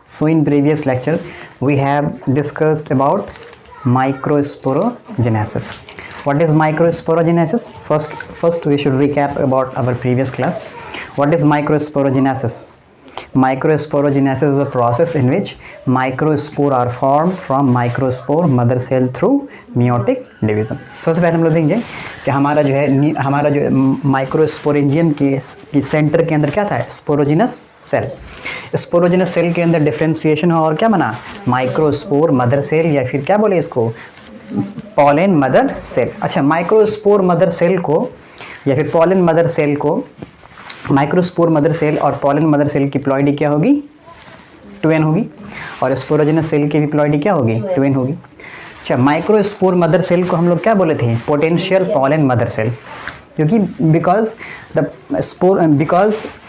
So in previous lecture we have discussed about microsporogenesis. What is microsporogenesis? First we should recap about our previous class. What is microsporogenesis? Microsporogenesis is a process in which microspore are formed from microspore mother cell through meiotic division. सबसे पहले हम लोग देखेंगे कि हमारा जो microsporangium की centre के अंदर क्या था, स्पोरोजिनस सेल. स्पोरोजिनस सेल के अंदर डिफ्रेंसिएशन हो और क्या बना, माइक्रोस्पोर मदर सेल, या फिर क्या बोले इसको, पॉलन मदर सेल. अच्छा, माइक्रोस्पोर मदर सेल को या फिर पॉलन मदर सेल को, माइक्रोस्पोर मदर सेल और पॉलन मदर सेल की प्लॉइडी क्या होगी, 2n होगी, और स्पोरोजिनस सेल की भी प्लॉइडी क्या होगी, 2n होगी. अच्छा, माइक्रोस्पोर मदर सेल को हम लोग क्या बोले थे, पोटेंशियल पॉलन मदर सेल, क्योंकि बिकॉज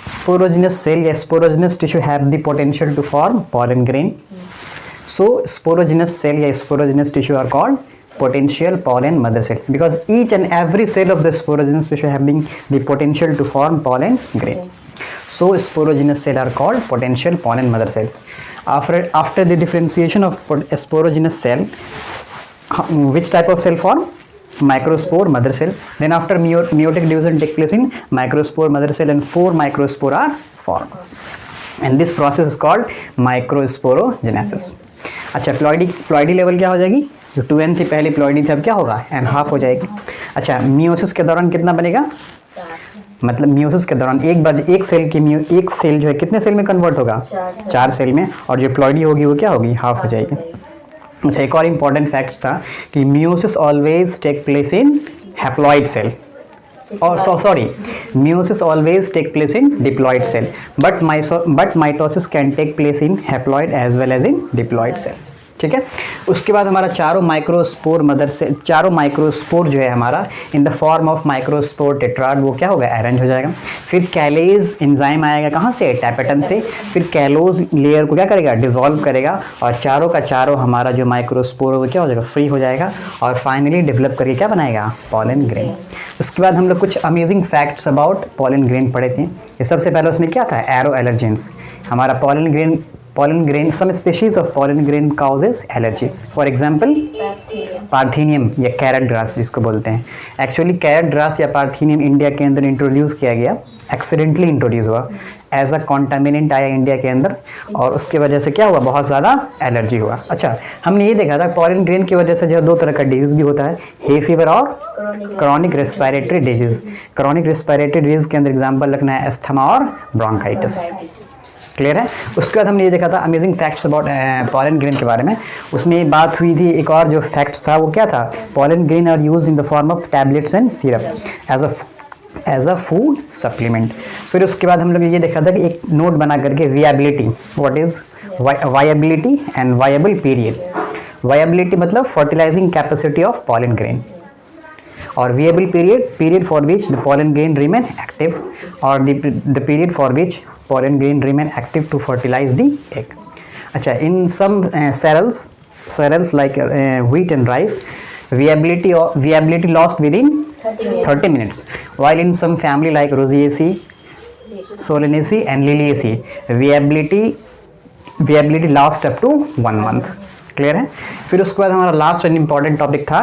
स्पोरोजिनस सेल या sporogenous tissue have the potential to form pollen grain. So sporogenous cell या sporogenous tissue are called potential pollen mother cell because each and every cell of the sporogenous tissue having the potential to form pollen grain. So sporogenous cell are called potential pollen mother cell. After the differentiation of sporogenous cell, which type of cell form, microspore mother cell. Then after meiotic division take place in microspore mother cell and 4 microspore are formed, and this process is called microsporogenesis. अच्छा, ploidy level क्या हो जाएगी, जो 2n थी पहली ploidy थी अब क्या होगा, n½ हो जाएगी. अच्छा, मियोसिस के दौरान कितना बनेगा, मतलब मियोसिस के दौरान एक सेल जो है कितने सेल में कन्वर्ट होगा, 4 सेल में, और जो प्लॉइडी होगी वो क्या होगी, ½ हो जाएगी. अच्छा, एक और इम्पॉर्टेंट फैक्ट्स था कि meiosis always take place in haploid cell, और sorry, meiosis always take place in diploid cell, but mitosis can take place in haploid as well as in diploid cell. ठीक है. उसके बाद हमारा चारों माइक्रोस्पोर जो है हमारा इन the form of microspore tetrad, वो क्या होगा, अरेंज हो जाएगा. फिर कैलेज एंजाइम आएगा कहाँ से, टैपेटम से, फिर कैलोज लेयर को क्या करेगा, डिसॉल्व करेगा, और चारों का चारों हमारा जो माइक्रोस्पोर वो क्या हो जाएगा, फ्री हो जाएगा, और फाइनली डेवलप करके क्या बनाएगा, पॉलन ग्रेन. उसके बाद हम लोग कुछ amazing facts about pollen grain पढ़े थे. ये सबसे पहले उसमें क्या था, एरो एलर्जेंस. हमारा pollen grain some species of pollen grain causes allergy. For example, parthenium या कैरेट ग्रास जिसको बोलते हैं. एक्चुअली कैरेट ग्रास या पार्थीनियम इंडिया के अंदर इंट्रोड्यूस किया गया, एक्सीडेंटली इंट्रोड्यूस हुआ, एज अ कॉन्टामिनेंट आया इंडिया के अंदर, और उसकी वजह से क्या हुआ, बहुत ज़्यादा एलर्जी हुआ. अच्छा, हमने ये देखा था पॉलन ग्रेन की वजह से जो 2 तरह का डिजीज़ भी होता है, हे फीवर और chronic respiratory disease. Chronic respiratory disease के अंदर एग्जाम्पल रखना है अस्थमा और ब्रोंकाइटिस. क्लियर है. उसके बाद हमने ये देखा था amazing facts about pollen grain के बारे में. उसमें बात हुई थी, एक और जो फैक्ट्स था वो क्या था, pollen grain are used in the form of tablets and syrup as a food supplement. फिर उसके बाद हम लोग ये देखा था कि एक नोट बना करके viability, what is viability and viable period. Viability मतलब fertilising capacity of pollen grain, और viable period for which the pollen grain remain active, और the period for which pollen grain remain active to fertilize the egg. अच्छा, in some cereals like wheat and rice, viability lost within 30 minutes, while in some family like Rosaceae, Solanaceae and Liliaceae, viability last up to 1 month. Clear है. फिर उसके बाद हमारा last and important topic था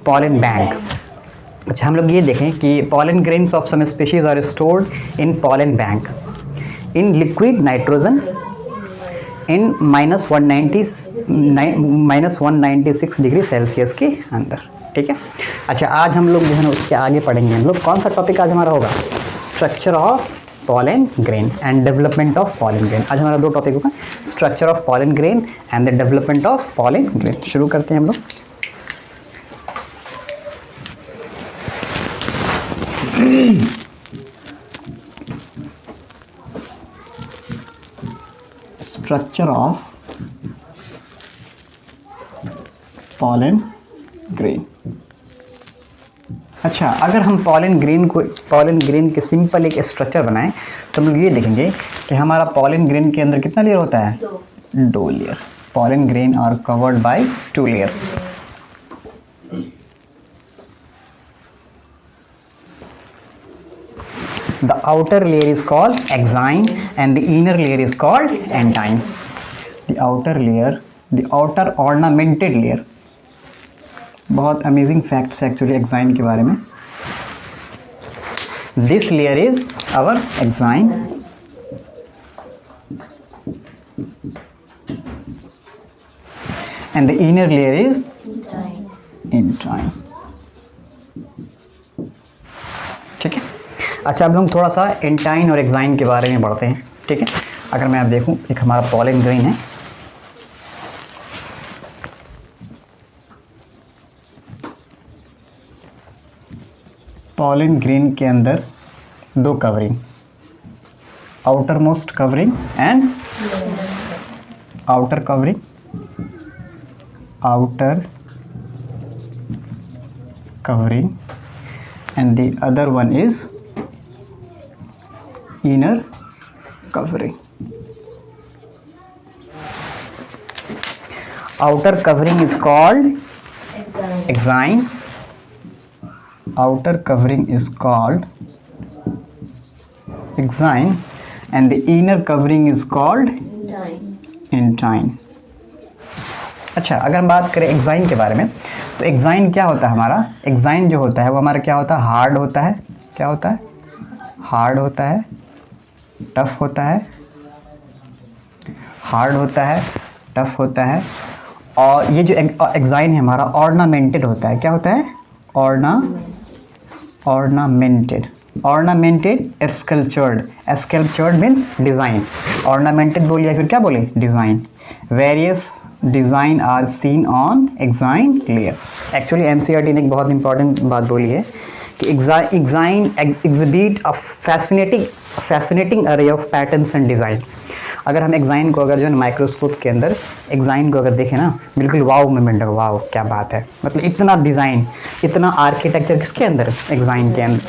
pollen bank. अच्छा, हम लोग ये देखें कि pollen grains of some species are stored in pollen bank in liquid nitrogen in -196 degree Celsius के अंदर. ठीक है. अच्छा, आज हम लोग जो है ना उसके आगे पढ़ेंगे. हम लोग कौन सा टॉपिक आज हमारा होगा, structure of pollen grain and development of pollen grain. आज हमारा 2 टॉपिक होगा, structure of pollen grain and the development of pollen grain. शुरू करते हैं हम लोग. Structure of pollen grain. अच्छा, अगर हम पॉलन ग्रेन के सिंपल एक स्ट्रक्चर बनाएं तो हम लोग ये देखेंगे कि हमारा पॉलन ग्रेन के अंदर कितना लेयर होता है, 2 layer. Pollen grain are covered by 2 layer. The outer layer is called exine and the inner layer is called entyme. The outer layer, the outer ornamented layer. बहुत अमेजिंग फैक्ट्स एक्चुअली एक्साइन के बारे में। This layer is our exine, and the inner layer is intine। ठीक है। अच्छा, अब हम थोड़ा सा इंटाइन और एक्साइन के बारे में बढ़ते हैं। ठीक है, अगर मैं आप देखूं, एक हमारा पॉलन ग्रेन है, पॉलन ग्रेन के अंदर दो covering, outer most covering and outer covering, outer covering, and the other one is inner covering। outer covering is called exine, outer covering is called exine, and the inner covering is called intine। अच्छा, अगर हम बात करें exine के बारे में, तो exine क्या होता है हमारा? एक्साइन जो होता है वो हमारा क्या होता है? हार्ड होता है। क्या होता है? हार्ड होता है, टफ होता है, हार्ड होता है, टफ होता है। और ये जो एक्साइन है हमारा ऑर्नामेंटेड होता है। क्या होता है? Ornamented, ornamented sculptured. Sculptured means design, ornamented बोलिए फिर क्या बोले? Design. Various design are seen on exine layer. Actually NCERT ने एक बहुत इंपॉर्टेंट बात बोली है कि exine exhibit a fascinating array of patterns and design. अगर हम एक्साइन को अगर जो है माइक्रोस्कोप के अंदर एक्साइन को अगर देखें ना, बिल्कुल वाव मोमेंट है, वाव क्या बात है, मतलब इतना डिज़ाइन, इतना आर्किटेक्चर किसके अंदर? एक्साइन के अंदर।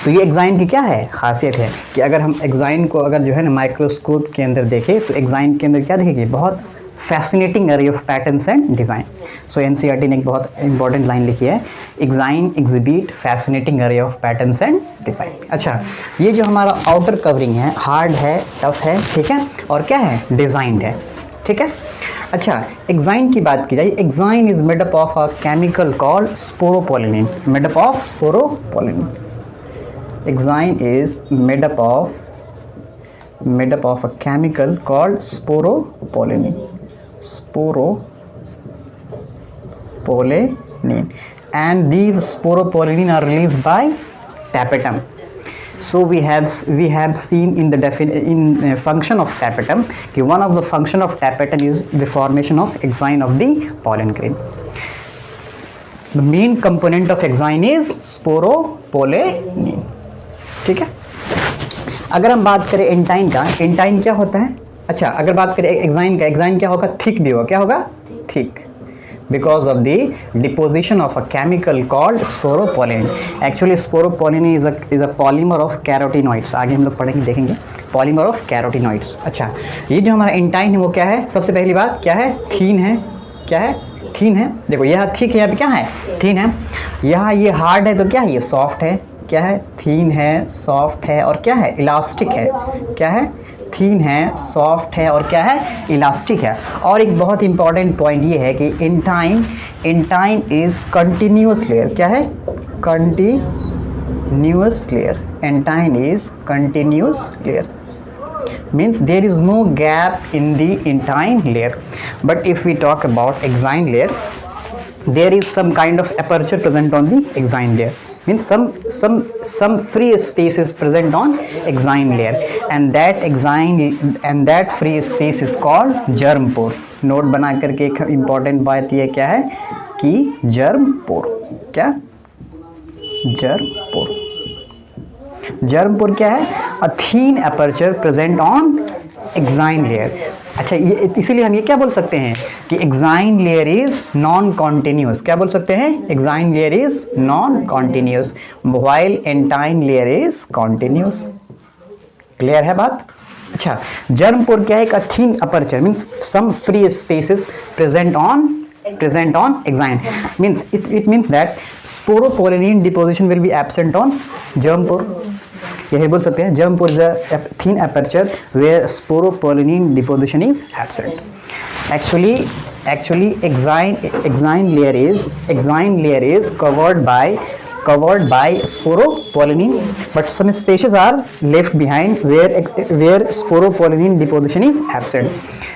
तो ये एक्साइन की क्या है? खासियत है कि अगर हम एक्साइन को अगर जो है ना माइक्रोस्कोप के अंदर देखें तो एक्साइन के अंदर क्या देखेंगे? बहुत fascinating array of patterns and design. So NCERT ने एक बहुत इंपॉर्टेंट लाइन लिखी है, exine exhibit fascinating array of patterns and design. अच्छा, ये जो हमारा आउटर कवरिंग है, हार्ड है, टफ है, ठीक है, और क्या है? डिज़ाइंड है। ठीक है। अच्छा, एक्साइन की बात की जाए, exine is made up of a chemical called sporopollenin. Made up of sporopollenin. Exine is made up of a chemical called sporopollenin. Sporopollenin, and these sporopollenin are released by tapetum. So we have seen in the function of tapetum कि one of the function of tapetum is the formation of exine of the pollen grain. The main component of exine is sporopollenin। ठीक है। अगर हम बात करें intine का, intine क्या होता है? अच्छा, अगर बात करें एक्साइन का, एक्साइन क्या होगा? थिक भी होगा। क्या होगा? Thick, because of the deposition of a chemical called sporopollenin. Actually sporopollenin is a polymer of carotenoids. आगे हम लोग पढ़ेंगे, देखेंगे, पॉलीमर ऑफ कैरोटिनॉइड्स। अच्छा, ये जो हमारा इंटाइन है वो क्या है? सबसे पहली बात क्या है? थीन है। क्या है? थीन है। देखो यहाँ थिक है, यहाँ पे क्या है? थीन है। यहाँ ये हार्ड है तो क्या है? ये सॉफ्ट है। क्या है? थीन है, सॉफ्ट है, और क्या है? इलास्टिक है। क्या है? थीन है, सॉफ्ट है, और क्या है? इलास्टिक है। और एक बहुत इंपॉर्टेंट पॉइंट ये है कि इंटाइन इज कंटिन्यूअस लेयर। क्या है? Continuous layer. Intine is continuous layer, means there is no gap in the intine layer. But if we talk about exine layer, there is some kind of aperture present on the exine layer, means some free space is present on exine layer, and that free space is called germ pore। Note बना करके एक important बात ये क्या है कि germ pore। क्या? germ pore। germ pore क्या है? a thin aperture present on exine layer। अच्छा, ये इसीलिए हम ये क्या बोल सकते हैं कि exine layer is non continuous. क्या बोल सकते हैं? Exine layer is non continuous while intine layer is continuous. Clear है बात? अच्छा, जर्म पोर क्या है? एक thin aperture, means some free spaces present on exine, means it means that sporopollenin deposition will be absent on germ pore। क्या बोल सकते हैं, germ pore is a thin aperture where sporopollenin deposition is absent. Actually exine layer is covered by sporopollenin, but some species are left behind where sporopollenin deposition is absent,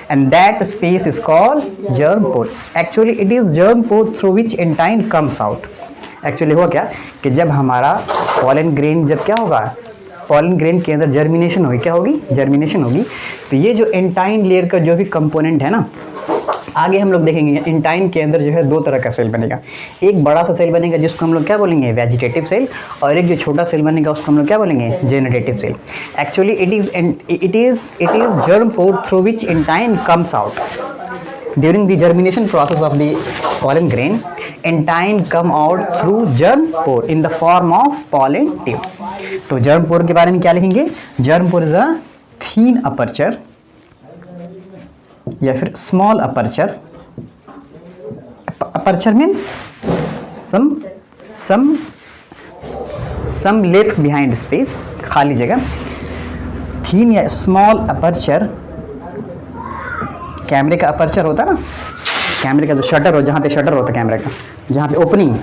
and that space is called germ pore. Actually it is germ pore through which entine comes out. Actually हुआ क्या कि जब हमारा pollen grain जब क्या होगा, pollen grain के अंदर जर्मिनेशन होगी, क्या होगी, जर्मिनेशन होगी, तो ये जो एंटाइन लेयर का जो भी कंपोनेंट है ना, आगे हम लोग देखेंगे एंटाइन के अंदर जो है दो तरह का सेल बनेगा। एक बड़ा सा सेल बनेगा जिसको हम लोग क्या बोलेंगे, वेजिटेटिव सेल, और एक जो छोटा सेल बनेगा उसको हम लोग क्या बोलेंगे, generative cell. Actually it is germ pore through which intine comes out during the germination process of the pollen grain. Entine come out through germ pore in the form of pollen tube. तो germ pore के बारे में क्या लिखेंगे, germ pore is a thin aperture या फिर small aperture. Aperture means some left behind space, खाली जगह। thin या small aperture, कैमरे का अपर्चर होता है ना, कैमरे का जो शटर हो, जहाँ पे शटर होता है कैमरे का, जहाँ पे opening,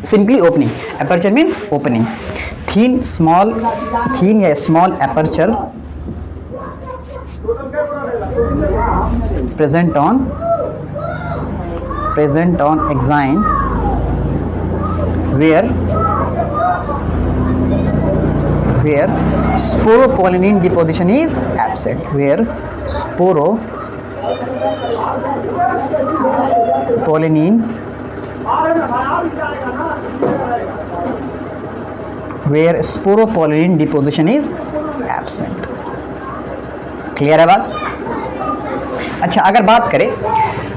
simply opening, aperture mean opening. Thin या small aperture present on exine where sporopollenin deposition is absent, where sporopollenin deposition is absent. Clear है बात? अच्छा, अगर बात करें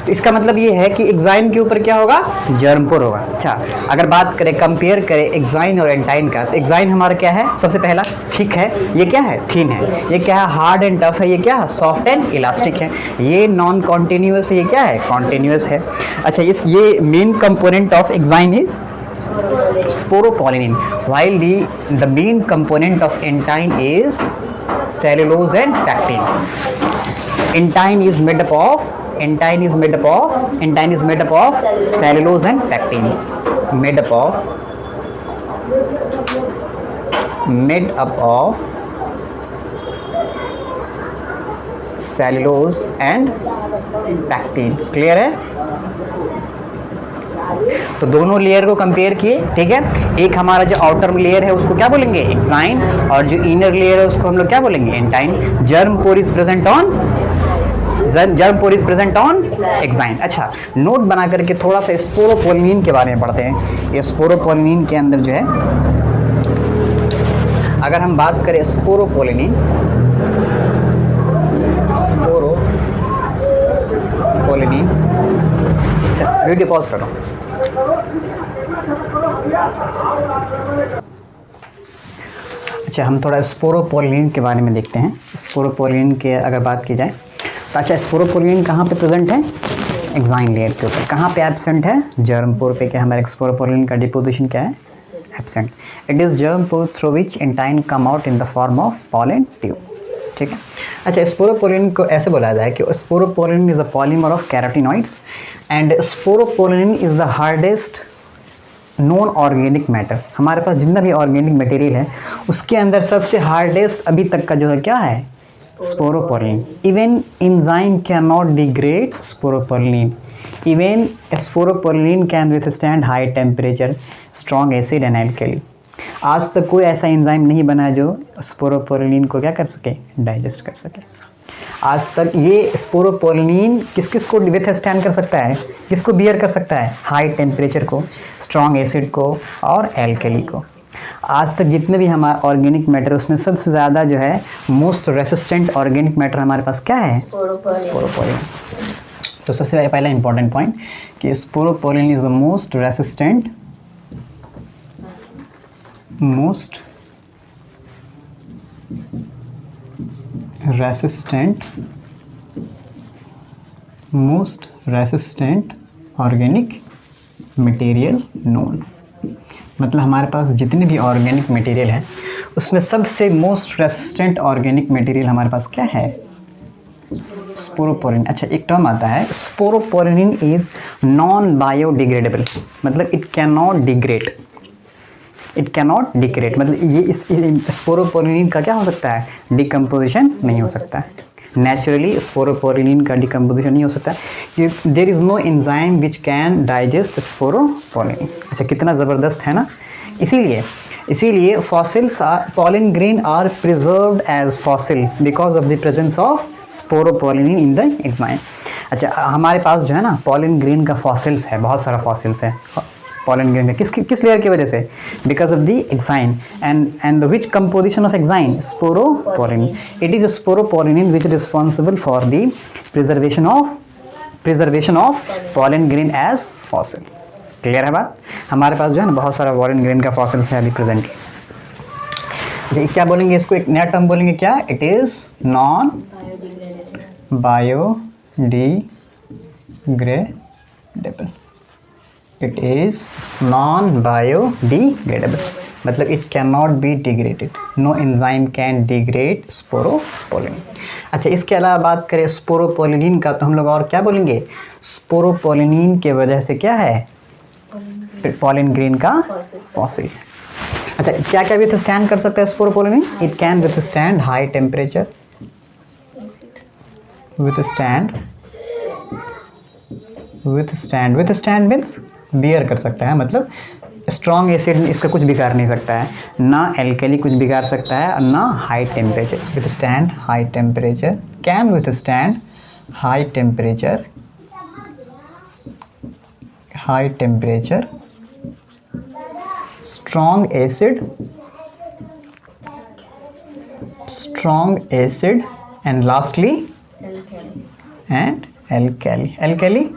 तो इसका मतलब ये है कि एक्साइन के ऊपर क्या होगा, जर्म पोर होगा। अच्छा, अगर बात करें, कंपेयर करें एक्साइन और एंटाइन का, तो एक्साइन हमारा क्या है, सबसे पहला थिक है, ये क्या है, थिन है, ये क्या है, हार्ड एंड टफ है, ये क्या है, सॉफ्ट एंड इलास्टिक है, ये नॉन कॉन्टिन्यूअस है, ये क्या है, कॉन्टिन्यूअस है। अच्छा, ये main component of exine is sporopollenin, while the main component of entine is cellulose and pectin. Entine is made up of cellulose and pectin. Made up of cellulose and pectin. Clear है? तो दोनों layer को compare किए, ठीक है। एक हमारा जो आउटर लेयर है उसको क्या बोलेंगे, एक्साइन, और जो इनर लेयर है उसको हम लोग क्या बोलेंगे, एंटाइन। Germ pore is present on exine. अच्छा, नोट बना करके थोड़ा सा स्पोरोपोलिन के बारे में पढ़ते हैं। ये स्पोरोपोलिन के अंदर जो है, अगर हम बात करें स्पोरोपोलिन, अच्छा वीडियो पॉज करो। अच्छा, हम थोड़ा स्पोरोपोलिन के बारे में देखते हैं। स्पोरोपोलिन के अगर बात की जाए तो, अच्छा, स्पोरोपोलिन कहाँ पे प्रेजेंट है, एक्साइन लेयर के ऊपर। कहाँ पे एब्सेंट है, जर्म पोर पे। क्या हमारे स्पोरोपोलिन का डिपोजिशन क्या है, absent. It is germ pore through which intine come out in the form of pollen tube, ठीक है। अच्छा, स्पोरोपोलिन को ऐसे बोला जाए कि sporopollenin is a polymer of carotenoids and sporopollenin is the hardest non organic matter. हमारे पास जितना भी ऑर्गेनिक मटेरियल है उसके अंदर सबसे हार्डेस्ट अभी तक का जो है क्या है, sporopollenin. Even enzyme can not degrade sporopollenin. Even sporopollenin can withstand high temperature, strong acid and alkali. आज तक कोई ऐसा एंजाइम नहीं बना जो स्पोरोपोलिन को क्या कर सके, डाइजेस्ट कर सके। आज तक ये स्पोरोपोलिन किस किस को विथस्टैंड कर सकता है, किसको बियर कर सकता है, हाई टेम्परेचर को, स्ट्रॉन्ग एसिड को और एल्कली को। आज तक जितने भी हमारे ऑर्गेनिक मैटर, उसमें सबसे ज़्यादा जो है मोस्ट रेसिस्टेंट ऑर्गेनिक मैटर हमारे पास क्या है, स्पोरोपोलिन। तो सबसे पहला इंपॉर्टेंट पॉइंट कि sporopollenin is the most resistant organic material known. मतलब हमारे पास जितने भी ऑर्गेनिक मटेरियल हैं उसमें सबसे मोस्ट रेसिस्टेंट ऑर्गेनिक मटेरियल हमारे पास क्या है? स्पोरोपोलिन। अच्छा, एक टर्म आता है स्पोरोपोलिन इज नॉन बायोडिग्रेडेबल, मतलब it can not degrade, it can not degrade, मतलब ये इस स्पोरोपोलिन का क्या हो सकता है? डिकम्पोजिशन नहीं हो सकता है। नेचुरली स्पोरोपोलिन का डिकम्पोजिशन नहीं हो सकता है। There is no enzyme which can digest sporopollenin. अच्छा, कितना ज़बरदस्त है ना। इसीलिए fossils are, pollen grain are preserved as fossil because of the presence of sporopollenin in the enzyme. अच्छा, हमारे पास जो है ना पॉलन ग्रेन का फॉसिल्स है, बहुत सारा फॉसिल्स है पॉलन ग्रेन का। किस लेयर की वजह से? Because of the exine. And which composition of exine? Sporopollenin. It is sporopollenin which is responsible for the preservation of pollen grain as fossil. Clear है बात? हमारे पास जो है ना बहुत सारा पॉलन ग्रेन का फॉसिल्स है अभी प्रेजेंटली। क्या बोलेंगे इसको? एक नया टर्म बोलेंगे क्या? It is non biodegradable. It is non biodegradable, मतलब it can not be degraded. No enzyme can degrade sporopollenin. अच्छा, इसके अलावा बात करें स्पोरोपोलिन का तो हम लोग और क्या बोलेंगे? स्पोरोपोलिन के वजह से क्या है? पॉलन ग्रेन का फॉसिल। अच्छा, क्या क्या विथस्टैंड कर सकता है sporopollenin? It can withstand high temperature, withstand means bear कर सकता है, मतलब स्ट्रॉन्ग एसिड इसका कुछ बिगाड़ नहीं सकता है, ना एल्कली कुछ बिगाड़ सकता है, ना high temperature. Withstand high temperature, can withstand high temperature, strong acid and lastly alkali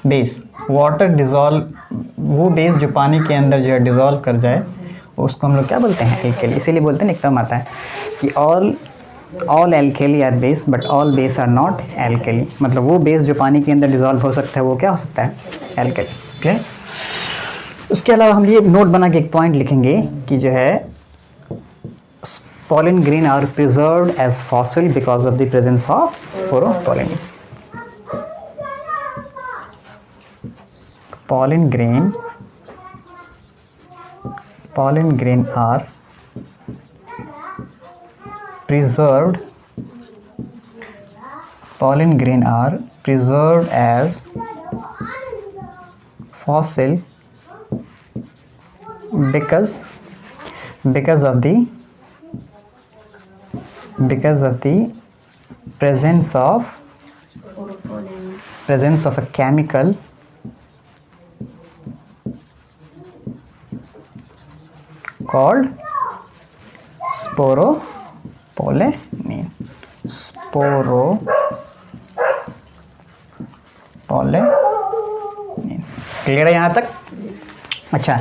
base। Water dissolve, वो बेस जो पानी के अंदर जो है डिज़ोल्व कर जाए उसको हम लोग क्या बोलते हैं? एल्कली। इसीलिए बोलते हैं, एक टर्म आता है कि all alkali are base but all base are not alkali, मतलब वो बेस जो पानी के अंदर डिज़ोल्व हो सकता है वो क्या हो सकता है? एल्कली। क्लियर? उसके अलावा हम ये नोट बना के एक पॉइंट लिखेंगे कि जो है pollen grain are preserved as fossil because of the presence of sporopollenin. pollen grain are preserved as fossil because of the presence of a chemical called sporopollenin. Clear है यहाँ तक? अच्छा,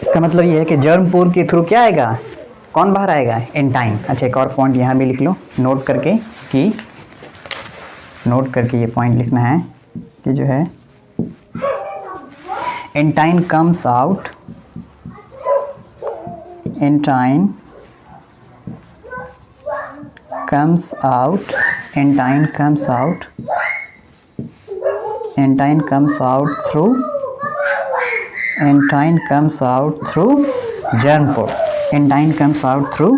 इसका मतलब ये है कि जर्म पोर के थ्रू क्या आएगा? कौन बाहर आएगा? एंटाइन। अच्छा, एक और पॉइंट यहाँ भी लिख लो नोट करके ये पॉइंट लिखना है कि जो है एंटाइन comes out through germ pore। Entine comes out through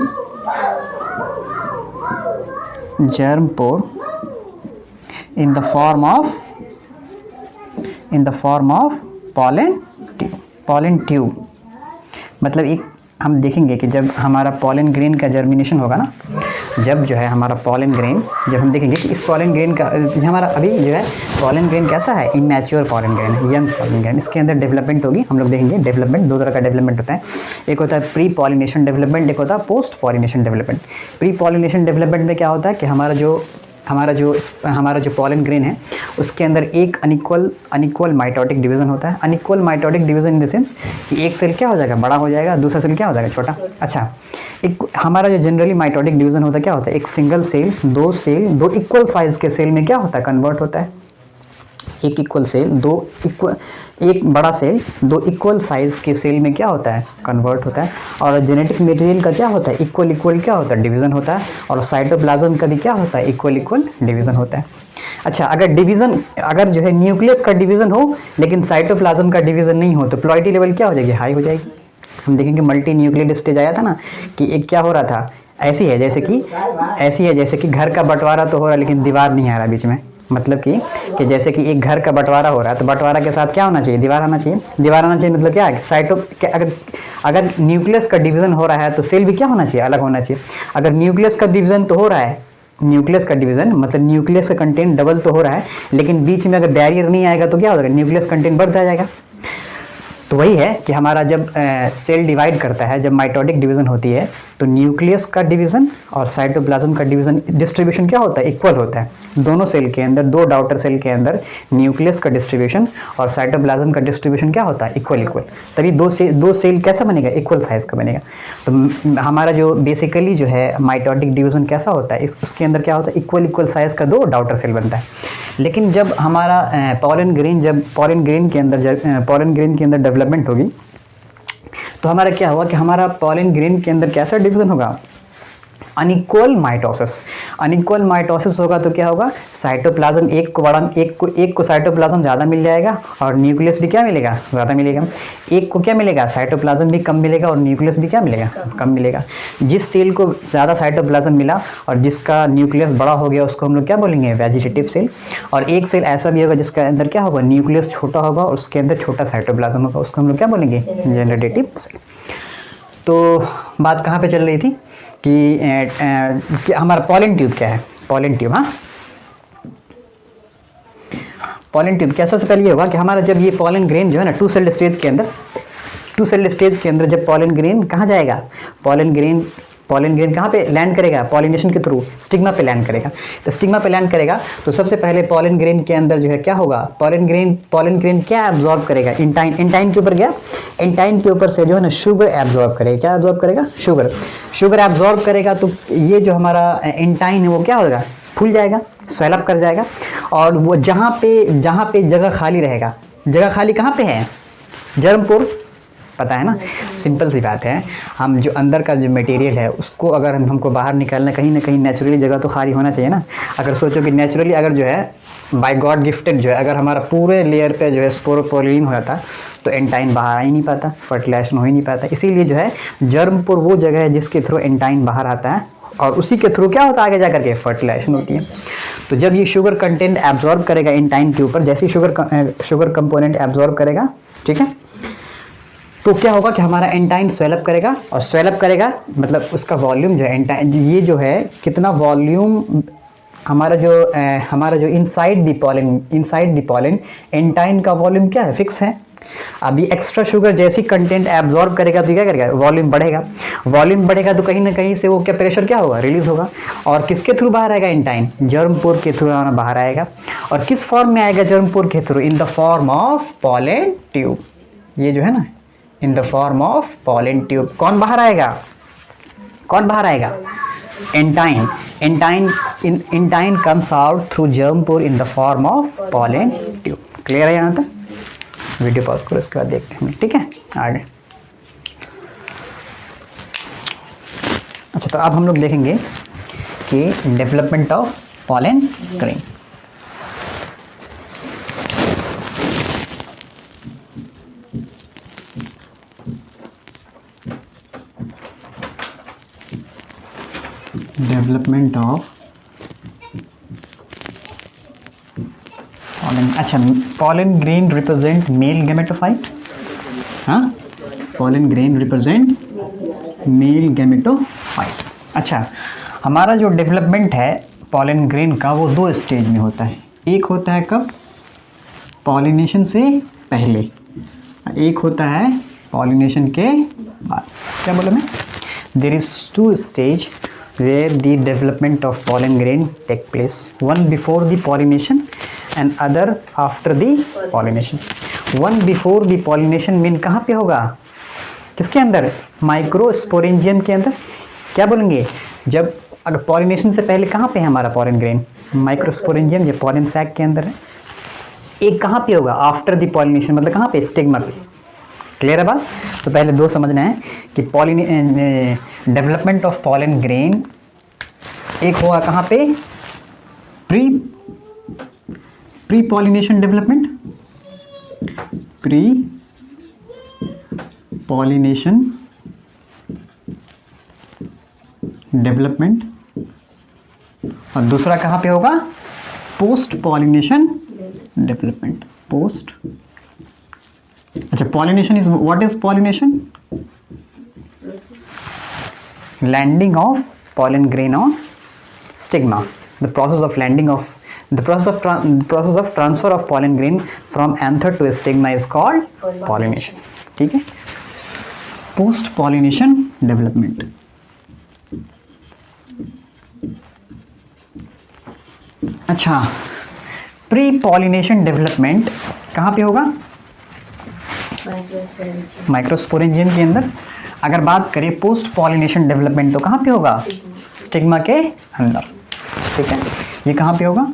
germ pore in the form of pollen tube। मतलब एक हम देखेंगे कि जब हमारा पॉलन ग्रेन का जर्मिनेशन होगा ना, जब जो है हमारा पॉलन ग्रेन, जब हम देखेंगे कि इस पॉलन ग्रेन का हमारा अभी जो है पॉलन ग्रेन कैसा है? इमैच्योर पॉलन ग्रेन है, यंग पॉलन ग्रेन। इसके अंदर डेवलपमेंट होगी, हम लोग देखेंगे डेवलपमेंट। दो तरह का डेवलपमेंट होता है, एक होता है प्री पॉलिनेशन डेवलपमेंट, एक होता है post pollination development. Pre pollination development में क्या होता है कि हमारा जो पॉलन ग्रेन है उसके अंदर एक अनइक्वल माइटोटिक डिवीज़न होता है। Unequal mitotic division in the sense कि एक सेल क्या हो जाएगा? बड़ा हो जाएगा, दूसरा सेल क्या हो जाएगा? छोटा। अच्छा, एक हमारा जो जनरली माइटोटिक डिवीज़न होता है क्या होता है? एक सिंगल सेल दो इक्वल साइज़ के सेल में क्या होता है? कन्वर्ट होता है। एक इक्वल सेल एक बड़ा सेल दो इक्वल साइज के सेल में क्या होता है, कन्वर्ट होता है। और जेनेटिक मटेरियल का क्या होता है, इक्वल इक्वल क्या होता है, डिवीज़न होता है। और साइटोप्लाज्म का भी क्या होता है, इक्वल इक्वल डिवीज़न होता है। अच्छा, अगर जो है न्यूक्लियस का डिवीज़न हो लेकिन साइटोप्लाज्म का डिवीज़न नहीं हो तो प्लॉइडी लेवल क्या हो जाएगी, हाई हो जाएगी। हम देखेंगे मल्टी न्यूक्लियड स्टेज आया था ना, कि एक क्या हो रहा था, ऐसी है जैसे कि घर का बंटवारा तो हो रहा है लेकिन दीवार नहीं आ रहा बीच में। मतलब कि जैसे कि एक घर का बंटवारा हो रहा है तो बंटवारा के साथ क्या होना चाहिए, दीवार आना चाहिए। दीवार आना चाहिए मतलब क्या है, अगर न्यूक्लियस का डिवीज़न हो रहा है तो सेल भी क्या होना चाहिए, अलग होना चाहिए। अगर न्यूक्लियस का डिवीज़न तो हो रहा है, न्यूक्लियस का डिवीज़न मतलब न्यूक्लियस का कंटेंट डबल तो हो रहा है, लेकिन बीच में अगर बैरियर नहीं आएगा तो क्या होगा, न्यूक्लियस कंटेंट बढ़ता जाएगा। तो वही है कि हमारा जब सेल डिवाइड करता है, जब माइटोटिक डिवीज़न होती है तो न्यूक्लियस का डिवीज़न और साइटोप्लाज्म का डिवीज़न डिस्ट्रीब्यूशन क्या होता है, इक्वल होता है। दोनों सेल के अंदर, दो डॉटर सेल के अंदर न्यूक्लियस का डिस्ट्रीब्यूशन और साइटोप्लाज्म का डिस्ट्रीब्यूशन क्या होता है, इक्वल इक्वल। तभी दो सेल कैसा बनेगा, इक्वल साइज़ का बनेगा। तो हमारा जो बेसिकली जो है माइटोटिक डिवीज़न कैसा होता है, उसके अंदर क्या होता है, इक्वल इक्वल साइज़ का दो डॉटर सेल बनता है। लेकिन जब हमारा पॉलन ग्रेन के अंदर डेवलपमेंट होगी तो हमारा क्या होगा कि हमारा पॉलन ग्रेन के अंदर कैसा डिवीज़न होगा, अनइक्वल माइटोसिस होगा। तो क्या होगा, साइटोप्लाज्म एक को साइटोप्लाज्म ज़्यादा मिल जाएगा और न्यूक्लियस भी क्या मिलेगा, ज़्यादा मिलेगा। एक को क्या मिलेगा, साइटोप्लाज्म भी कम मिलेगा और न्यूक्लियस भी क्या मिलेगा, कम मिलेगा। जिस सेल को ज़्यादा साइटोप्लाज्म मिला और जिसका न्यूक्लियस बड़ा हो गया उसको हम लोग क्या बोलेंगे, वेजिटेटिव सेल। और एक सेल ऐसा भी होगा जिसके अंदर क्या होगा, न्यूक्लियस छोटा होगा और उसके अंदर छोटा साइटोप्लाज्म होगा, उसको हम लोग क्या बोलेंगे, जेनरेटिव सेल। तो बात कहाँ पे चल रही थी कि हमारा पॉलन ट्यूब क्या है, पॉलन ट्यूब। हाँ, पॉलन ट्यूब क्या, सबसे पहले ये होगा कि हमारा जब ये पॉलन ग्रेन जो है ना टू सेल्ड स्टेज के अंदर जब पॉलन ग्रेन कहाँ जाएगा, पॉलन ग्रेन कहाँ पे लैंड करेगा, पॉलिनेशन के थ्रू स्टिग्मा पे लैंड करेगा। तो स्टिग्मा पे लैंड करेगा तो सबसे पहले पॉलन ग्रेन के अंदर जो है क्या होगा, पॉलन ग्रेन क्या एब्जॉर्ब करेगा, इंटाइन के ऊपर गया, इंटाइन के ऊपर से जो है ना शुगर एब्जॉर्ब करेगा। क्या एब्जॉर्ब करेगा, शुगर एब्जॉर्ब करेगा। तो ये जो हमारा इंटाइन है वो क्या होगा, फूल जाएगा, स्वेलअप कर जाएगा। और वो जहाँ पे जगह खाली रहेगा, जगह खाली कहाँ पे है, जर्मपोर, पता है ना, सिंपल सी बात है। हम जो अंदर का जो मटेरियल है उसको अगर हमको बाहर निकालना, कहीं ना कहीं नेचुरली जगह तो खाली होना चाहिए ना। अगर सोचो कि नेचुरली अगर जो है बाय गॉड गिफ्टेड जो है अगर हमारा पूरे लेयर पे जो है स्पोरोपोलिन हो जाता तो एंटाइन बाहर आ ही नहीं पाता, फर्टिलाइजेशन हो ही नहीं पाता। इसीलिए जो है जर्मपोर वो जगह है जिसके थ्रू एंटाइन बाहर आता है और उसी के थ्रू क्या होता है, आगे जा करके फर्टिलाइजेशन होती है। तो जब ये शुगर कंटेंट एब्जॉर्ब करेगा एंटाइन के ऊपर, जैसे शुगर कंपोनेंट एब्जॉर्ब करेगा, ठीक है, तो क्या होगा कि हमारा एंटाइन स्वेलअप करेगा। और स्वेलअप करेगा मतलब उसका वॉल्यूम जो है एंटाइन, ये जो है कितना वॉल्यूम, हमारा जो इनसाइड द पॉलन एंटाइन का वॉल्यूम क्या है, फिक्स है। अभी एक्स्ट्रा शुगर जैसी कंटेंट एब्जॉर्ब करेगा तो क्या करेगा, वॉल्यूम बढ़ेगा तो कहीं ना कहीं से वो क्या प्रेशर क्या होगा, रिलीज होगा। और किसके थ्रू बाहर आएगा, एंटाइन जर्मपोर के थ्रू बाहर आएगा। और किस फॉर्म में आएगा जर्मपोर के through, in the form of pollen tube. ये जो है ना इन the form of pollen tube. कौन बाहर आएगा, एंटाइन comes out through germ pore in the form of pollen tube. Clear है यहाँ तक? वीडियो पॉज करो, इसके बाद देखते हैं, ठीक है आगे। अच्छा, तो अब हम लोग देखेंगे कि development of pollen grain. Development of pollen. अच्छा, pollen grain represent male gametophyte. हाँ, pollen grain represent male gametophyte. अच्छा, हमारा जो डेवलपमेंट है पॉलन ग्रेन का वो दो स्टेज में होता है। एक होता है कब, पॉलिनेशन से पहले, एक होता है पॉलिनेशन के बाद। क्या बोला मैं, there is two stage where the development of pollen grain take place, one before the pollination and other after the pollination. One before the pollination mean कहाँ पे होगा, किसके अंदर, माइक्रोस्पोरेंजियम के अंदर। क्या बोलेंगे, जब अगर पॉलिनेशन से पहले कहाँ पे है हमारा पॉलन ग्रेन, माइक्रोस्पोरेंजियम जो पॉलन सैक के अंदर है। एक कहाँ पे होगा आफ्टर द पॉलिनेशन, मतलब कहाँ पे, स्टिग्मा पे। क्लियर है बात? तो पहले दो समझना है कि डेवलपमेंट ऑफ पॉलन ग्रेन एक होगा कहाँ पे, pre pollination development, pre pollination development, और दूसरा कहाँ पे होगा, पोस्ट पॉलिनेशन डेवलपमेंट, पोस्ट। अच्छा, pollination is, what is pollination? Landing of pollen grain on stigma, the process of landing of the process of transfer of pollen grain from anther to stigma is called pollination. ठीक है, post pollination development। अच्छा, pre pollination development कहाँ पे होगा, microsporangium के अंदर। अगर बात करें पोस्ट पॉलिनेशन डेवलपमेंट तो कहाँ पे होगा, स्टिग्मा के अंदर। ठीक है, ये कहाँ पे होगा,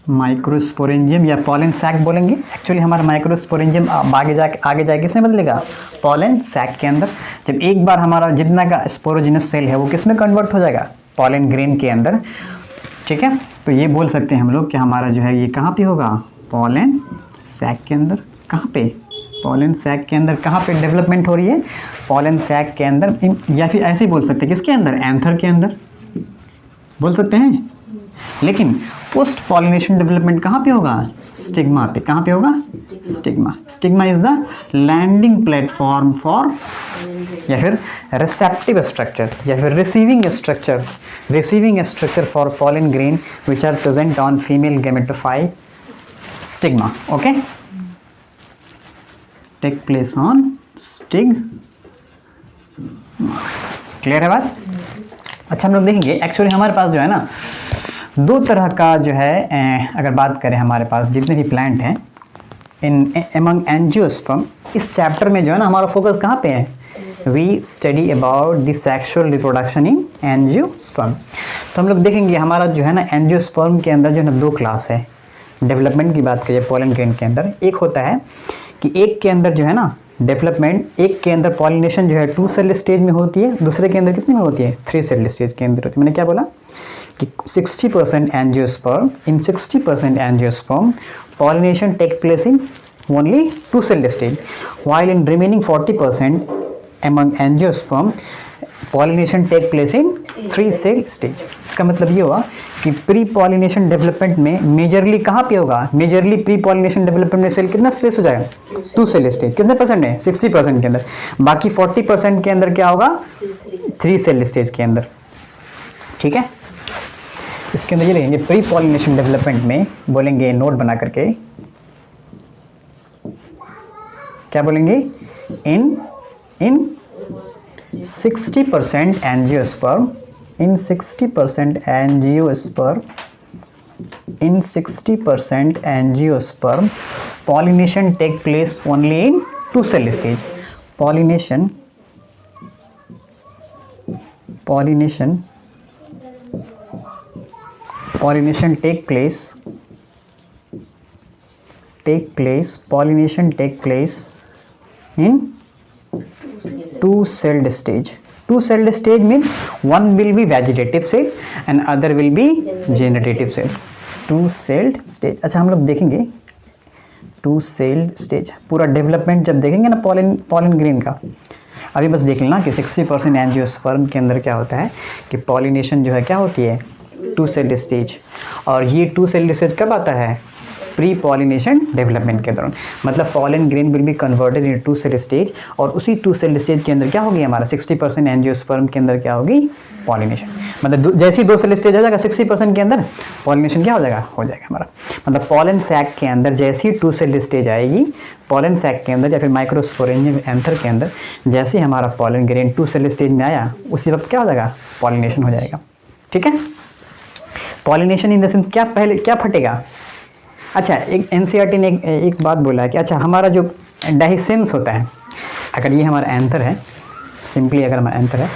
माइक्रोस्पोरेंजियम या पॉलन सैक बोलेंगे। एक्चुअली हमारा माइक्रोस्पोरेंजियम आगे जाके किसमें बदलेगा, पॉलन सैक के अंदर। जब एक बार हमारा जितना का स्पोरोजिनस सेल है वो किसमें कन्वर्ट हो जाएगा, पॉलन ग्रेन के अंदर। ठीक है, तो ये बोल सकते हैं हम लोग कि हमारा जो है ये कहाँ पे होगा, पॉलन सैक के अंदर। कहाँ पे, पॉलन सैक के अंदर। कहाँ पे डेवलपमेंट हो रही है, पॉलन सैक के अंदर, या फिर ऐसे ही बोल सकते हैं किसके अंदर, एंथर के अंदर बोल सकते हैं। लेकिन पोस्ट पॉलिनेशन डेवलपमेंट कहाँ पे होगा, स्टिग्मा पे। कहाँ पे होगा, stigma. Stigma is the landing platform for, या फिर रिसेप्टिव स्ट्रक्चर, या फिर receiving structure for pollen grain which are present on female gametophyte stigma. Okay, take place on stigma. Clear है बात? अच्छा, हम लोग देखेंगे एक्चुअली हमारे पास जो है ना दो तरह का जो है, अगर बात करें हमारे पास जितने भी प्लांट हैं इन एमंग एंजियोस्पर्म, इस चैप्टर में जो है ना हमारा फोकस कहाँ पे है, we study about the sexual reproduction in angiosperm. तो हम लोग देखेंगे हमारा जो है ना एंजियोस्पर्म के अंदर जो है ना दो क्लास है। डेवलपमेंट की बात करिए पॉलन ग्रेन के अंदर, एक होता है कि एक के अंदर जो है ना डेवलपमेंट, एक के अंदर पॉलिनेशन जो है 2 सेल स्टेज में होती है, दूसरे के अंदर कितने में होती है, 3 सेल स्टेज के अंदर होती है। मैंने क्या बोला कि 60% angiosperm, in 60% angiosperm pollination take place in only 2 cell stage, while in remaining 40% among angiosperm pollination take place in 3 cell stage। इसका मतलब ये हुआ कि प्री पॉलिनेशन डेवलपमेंट में मेजरली कहाँ पे होगा, मेजरली प्री पॉलिनेशन डेवलपमेंट में सेल कितना स्पेस हो जाएगा, 2 सेल स्टेज। कितने परसेंट है, 60% के अंदर। बाकी 40% के अंदर क्या होगा, 3 सेल स्टेज के अंदर। ठीक है, इसके अंदर ये लिखेंगे प्री पॉलिनेशन डेवलपमेंट में, बोलेंगे नोट बना करके, क्या बोलेंगे, इन 60% angiosperm, in 60% angiosperm pollination take place only in 2 cell stage। pollination take place in 2 celled stage। 2 celled stage means one will be vegetative cell and other will be generative cell। 2 celled stage। अच्छा, हम लोग देखेंगे 2 celled stage पूरा development जब देखेंगे ना pollen grain का। अभी बस देख लेना कि 60% एंजियोस्पर्म के अंदर क्या होता है कि पॉलिनेशन जो है क्या होती है, 2 सेल स्टेज। और ये 2 सेल स्टेज कब आता है, प्री पॉलिनेशन डेवलपमेंट के दौरान। मतलब pollen grain will be converted in 2 cell stage, और उसी 2 सेल स्टेज के अंदर क्या होगी, हमारा 60% एंजियोस्पर्म के अंदर क्या होगी, पॉलिनेशन। मतलब जैसे ही 2 सेल स्टेज हो जाएगा 60% के अंदर, पॉलिनेशन क्या हो जाएगा हमारा। मतलब पॉलन सैक के अंदर जैसे ही 2 सेल स्टेज आएगी, पॉलन सैक के अंदर या फिर माइक्रोस्पोरेंजियम एंथर के अंदर जैसे ही हमारा पॉलन ग्रेन 2 सेल स्टेज में आया, उसी वक्त क्या हो जाएगा, पॉलिनेशन हो जाएगा। ठीक है, पॉलिनेशन इन द सेंस क्या, पहले क्या फटेगा। अच्छा, एक एनसीईआरटी ने एक बात बोला है कि अच्छा हमारा जो डाइसेंस होता है, अगर ये हमारा एंथर है, सिंपली अगर हमारा एंथर है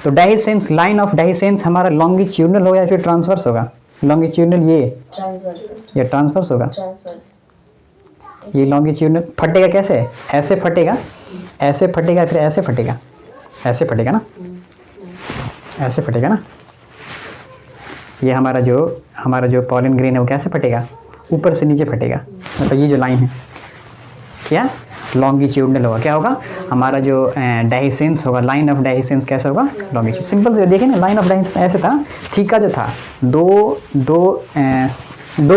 तो डाइसेंस, लाइन ऑफ डाइसेंस हमारा लॉन्गिट्यूडनल होगा या फिर ट्रांसवर्स होगा, लॉन्गिट्यूडनल ये ट्रांसवर्स होगा। ये लॉन्गिट्यूडनल फटेगा कैसे? ऐसे फटेगा, ऐसे फटेगा, फिर ऐसे फटेगा, ऐसे फटेगा ना, ऐसे फटेगा ना। ये हमारा जो पॉलन ग्रेन है वो कैसे फटेगा? ऊपर से नीचे फटेगा। मतलब ये जो लाइन है क्या लॉन्गिट्यूडनल होगा। क्या होगा? हमारा जो डाइसेंस होगा, लाइन ऑफ डाइसेंस कैसा होगा? लॉन्गिट्यूड। सिंपल से देखें ना, लाइन ऑफ डाइसेंस ऐसे था, थीका जो था दो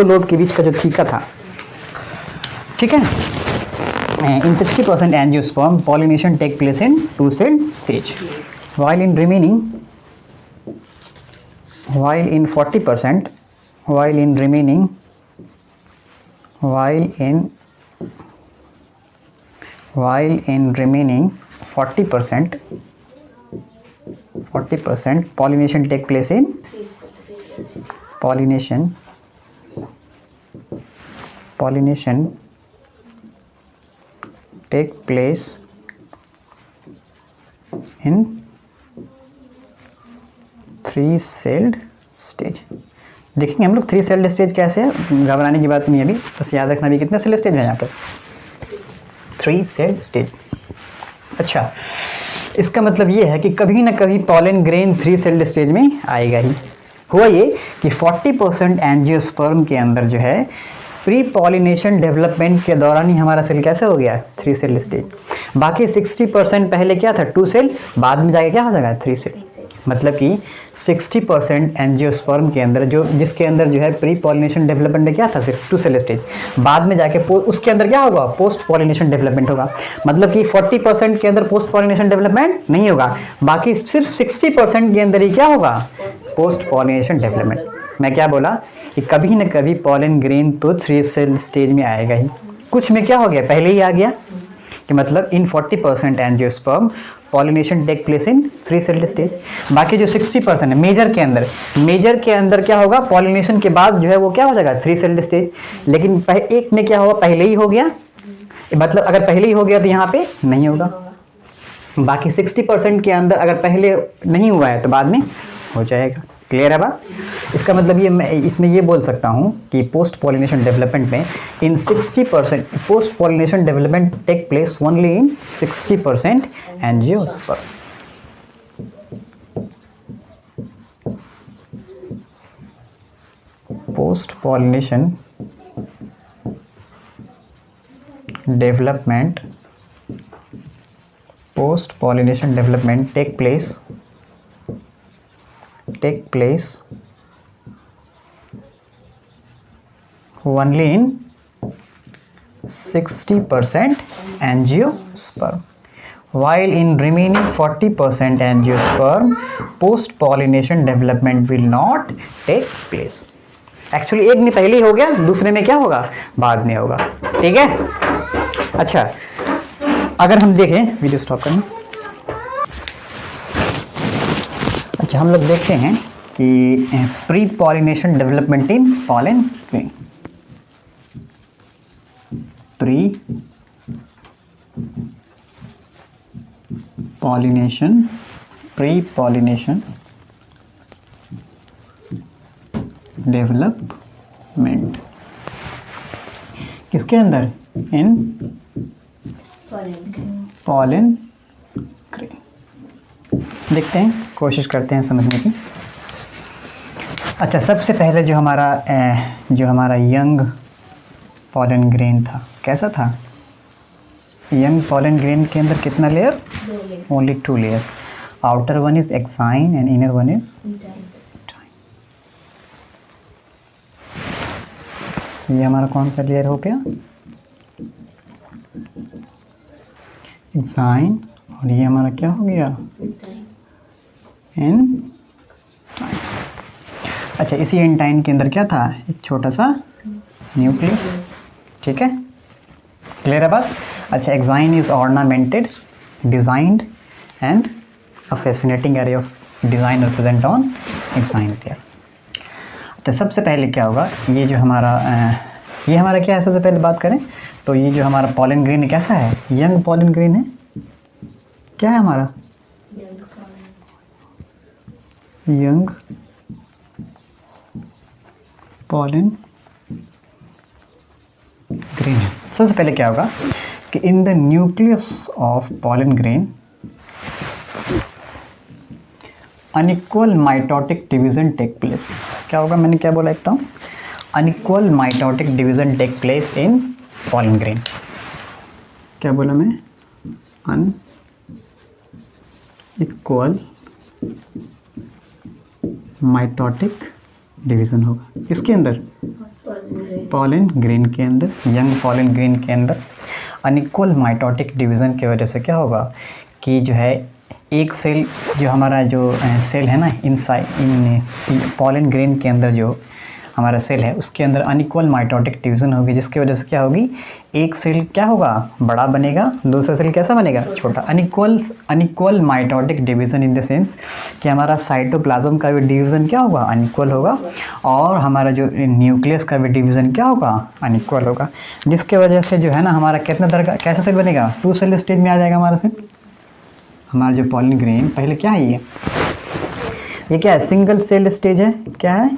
लोब के बीच का जो थीका था, ठीक है। In 60% angiosperm pollination take place in 2 celled stage, while in 40% pollination take place in 3 celled stage। देखेंगे हम लोग 3 celled stage कैसे है, घबराने की बात नहीं है अभी, बस याद रखना भी कितने cell stage है यहाँ पर, 3 celled stage। अच्छा, इसका मतलब ये है कि कभी ना कभी पॉलन ग्रेन 3 celled stage में आएगा ही। हुआ ये कि 40% एंजियोस्पर्म के अंदर जो है प्री पॉलिनेशन डेवलपमेंट के दौरान ही हमारा सेल कैसे हो गया? 3 celled stage। बाकी 60% पहले क्या था? 2 cell, बाद में जाके क्या हो जाएगा? 3 cell। मतलब कि 60% एंजियोस्पर्म के अंदर जिसके अंदर जो है प्री पॉलिनेशन डेवलपमेंट क्या था? सिर्फ 2 cell stage। बाद में जाके उसके अंदर क्या होगा? पोस्ट पॉलिनेशन डेवलपमेंट होगा। मतलब कि 40% के अंदर पोस्ट पॉलिनेशन डेवलपमेंट नहीं होगा, बाकी सिर्फ 60% के अंदर ही क्या होगा? Post pollination development. मैं क्या बोला कि कभी न कभी पॉलन ग्रेन तो 3 cell स्टेज में आएगा ही। कुछ में क्या हो गया? पहले ही आ गया, कि मतलब in 40% angiosperm pollination take place in 3 celled stage. बाकी जो 60% है मेजर के अंदर क्या होगा? पॉलिनेशन के बाद जो है वो क्या हो जाएगा? 3 celled स्टेज। लेकिन एक में क्या होगा? पहले ही हो गया, मतलब अगर पहले ही हो गया तो यहाँ पे नहीं होगा। बाकी 60% के अंदर अगर पहले नहीं हुआ है तो बाद में हो जाएगा। क्लियर है बात? इसका मतलब ये मैं इसमें ये बोल सकता हूँ कि पोस्ट पॉलिनेशन डेवलपमेंट में in 60% post pollination development take place only in 60% angiosperm. Post pollination development take place only in 60% angiosperm, while in remaining 40% angiosperm post pollination development will not take place। Actually एक में पहले ही हो गया, दूसरे में क्या होगा? बाद में होगा। ठीक है। अच्छा, अगर हम देखें, वीडियो स्टॉप करना। अच्छा, हम लोग देखते हैं कि pre pollination development in pollen grain. Pre pollination development किसके अंदर? इन पॉलन ग्रेन। देखते हैं, कोशिश करते हैं समझने की। अच्छा, सबसे पहले जो हमारा यंग पॉलन ग्रेन था, कैसा था? यंग पॉलन ग्रेन के अंदर कितना layer? Only 2 layer. Outer one is exine and inner one is ये हमारा कौन सा लेयर हो गया? एक्साइन। और ये हमारा क्या हो गया? एंटाइन। अच्छा, इसी एंटाइन के अंदर क्या था? एक छोटा सा न्यूक्लियस। ठीक है, क्लियर है बात? अच्छा, exine is ornamented, designed and a fascinating array of design are present on exine layer. तो सबसे पहले क्या होगा? ये हमारा क्या है? सबसे पहले बात करें तो ये जो हमारा पॉलन ग्रेन है कैसा है? यंग पॉलन ग्रेन है। क्या है हमारा? यंग पॉलन ग्रेन है। सबसे पहले क्या होगा कि in the nucleus of pollen grain unequal mitotic division take place. क्या होगा, मैंने क्या बोला एक तो unequal mitotic division take place in pollen grain. क्या बोला मैं, अनइक्वल माइटोटिक डिवीजन होगा किसके अंदर, पॉलन ग्रेन के अंदर, यंग पॉलन ग्रेन के अंदर। अनइक्वल माइटोटिक डिवीज़न की वजह से क्या होगा कि जो है एक सेल, जो हमारा जो सेल है ना इन पॉलन ग्रेन के अंदर जो हमारा सेल है उसके अंदर अनइक्वल माइटोटिक डिवीज़न होगी, जिसकी वजह से क्या होगी, एक सेल क्या होगा, बड़ा बनेगा, दूसरा सेल कैसा बनेगा, छोटा। Unequal mitotic division in the sense कि हमारा साइटोप्लाज्म का भी डिवीज़न क्या होगा, अनइक्वल होगा, और हमारा जो न्यूक्लियस का भी डिवीज़न क्या होगा, अनइक्वल होगा, जिसके वजह से जो है ना हमारा कितना तरह का कैसा सेल बनेगा, 2 सेल स्टेज में आ जाएगा हमारा सेल। हमारा जो पॉलन ग्रेन पहले क्या है, ये क्या है, सिंगल सेल स्टेज है। क्या है,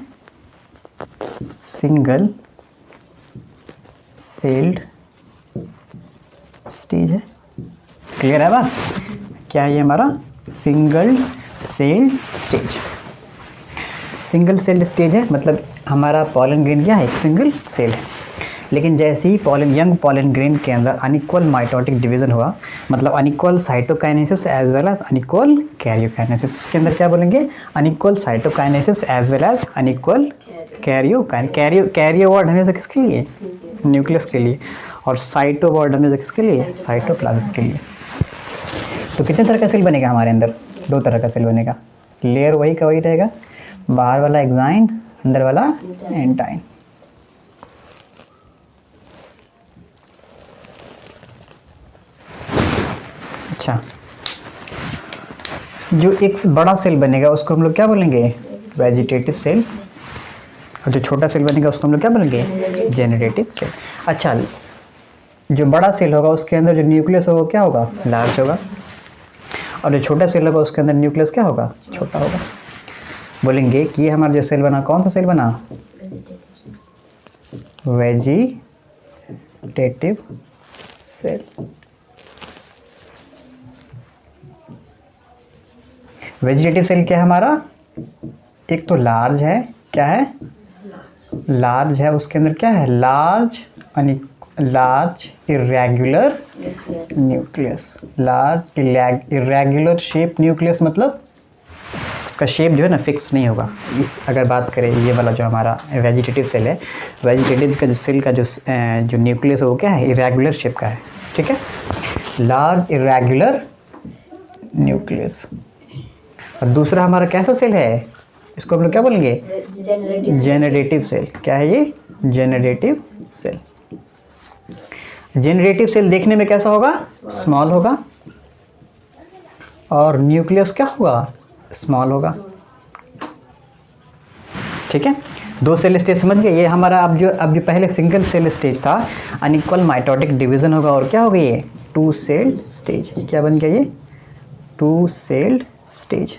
सिंगल सेल्ड स्टेज है। क्लियर है बात, क्या है ये हमारा single celled stage. Single celled stage है मतलब हमारा पॉलन ग्रेन क्या है, एक सिंगल सेल है। लेकिन जैसे ही यंग पॉलन ग्रेन के अंदर अनइक्वल माइटोटिक डिवीज़न हुआ, मतलब unequal cytokinesis as well as unequal karyokinesis. इसके अंदर क्या बोलेंगे, unequal cytokinesis as well as unequal karyo word हमेशा किसके लिए, न्यूक्लियस के लिए, और साइटो वर्ड हमेशा किसके लिए, साइटोप्लाज्म के लिए। तो कितने तरह का सेल बनेगा हमारे अंदर, 2 तरह का सेल बनेगा। लेयर वही का वही रहेगा, बाहर वाला एक्साइन, अंदर वाला एंटाइन। अच्छा, जो एक बड़ा सेल बनेगा उसको हम लोग क्या बोलेंगे, वेजिटेटिव सेल, और जो छोटा सेल बनेगा उसको हम लोग क्या बोलेंगे, जेनरेटिव सेल। अच्छा, जो बड़ा सेल होगा उसके अंदर जो न्यूक्लियस होगा क्या होगा, लार्ज होगा, और जो छोटा सेल होगा उसके अंदर न्यूक्लियस क्या होगा, छोटा होगा। बोलेंगे कि ये हमारा जो सेल बना, कौन सा सेल बना, वेजिटेटिव सेल। वेजिटेटिव सेल क्या है हमारा, एक तो लार्ज है, क्या है, लार्ज है, उसके अंदर क्या है, large irregular nucleus, large irregular shape nucleus, मतलब उसका शेप जो है ना फिक्स नहीं होगा। इस अगर बात करें ये वाला जो हमारा वेजिटेटिव सेल है, वेजिटेटिव का जो सेल का जो न्यूक्लियस है वो क्या है, इरेगुलर शेप का है, ठीक है, लार्ज इरेगुलर न्यूक्लियस। और दूसरा हमारा कैसा सेल है, इसको हम लोग क्या बोलेंगे, जेनरेटिव सेल। क्या है ये, जेनरेटिव सेल। जेनरेटिव सेल देखने में कैसा होगा, स्मॉल होगा, और न्यूक्लियस क्या होगा, स्मॉल होगा, ठीक है। 2 सेल स्टेज समझ गए। ये हमारा अब जो पहले सिंगल सेल स्टेज था, अनइक्वल माइटोटिक डिवीजन होगा, और क्या हो गया ये, 2 सेल स्टेज। क्या बन गया ये, 2 सेल स्टेज।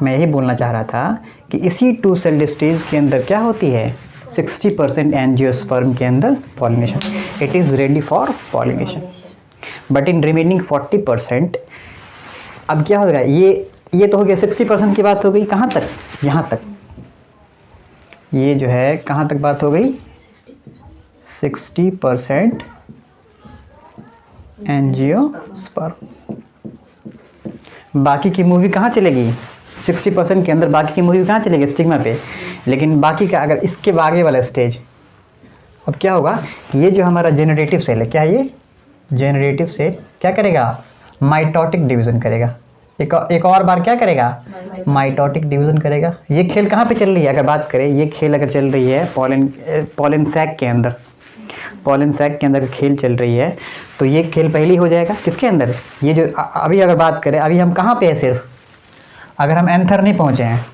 मैं यही बोलना चाह रहा था कि इसी 2 सेल्ड स्टेज के अंदर क्या होती है, 60% एंजियोस्पर्म के अंदर pollination, it is ready for pollination, but in remaining 40%। अब क्या होगा, ये तो हो गया 60% की बात हो गई, कहाँ तक, यहाँ तक, ये जो है कहाँ तक बात हो गई, 60% एंजियोस्पर्म। बाकी की मूवी कहाँ चलेगी, 60% के अंदर बाकी की मूवी कहाँ चलेगी, स्टिग्मा पे। लेकिन बाकी का अगर इसके आगे वाला स्टेज, अब क्या होगा, ये जो हमारा जेनरेटिव सेल है, क्या ये जेनरेटिव सेल क्या करेगा, माइटोटिक डिवीज़न करेगा, एक और बार क्या करेगा, माइटोटिक डिवीज़न करेगा। ये खेल कहाँ पे चल रही है, अगर बात करें ये खेल अगर चल रही है पॉलन सैक के अंदर, पॉलन सैक के अंदर खेल चल रही है, तो ये खेल पहले हो जाएगा किसके अंदर, ये जो अभी अगर बात करें, अभी हम कहाँ पे है, सिर्फ अगर हम एंथर नहीं पहुँचे हैं,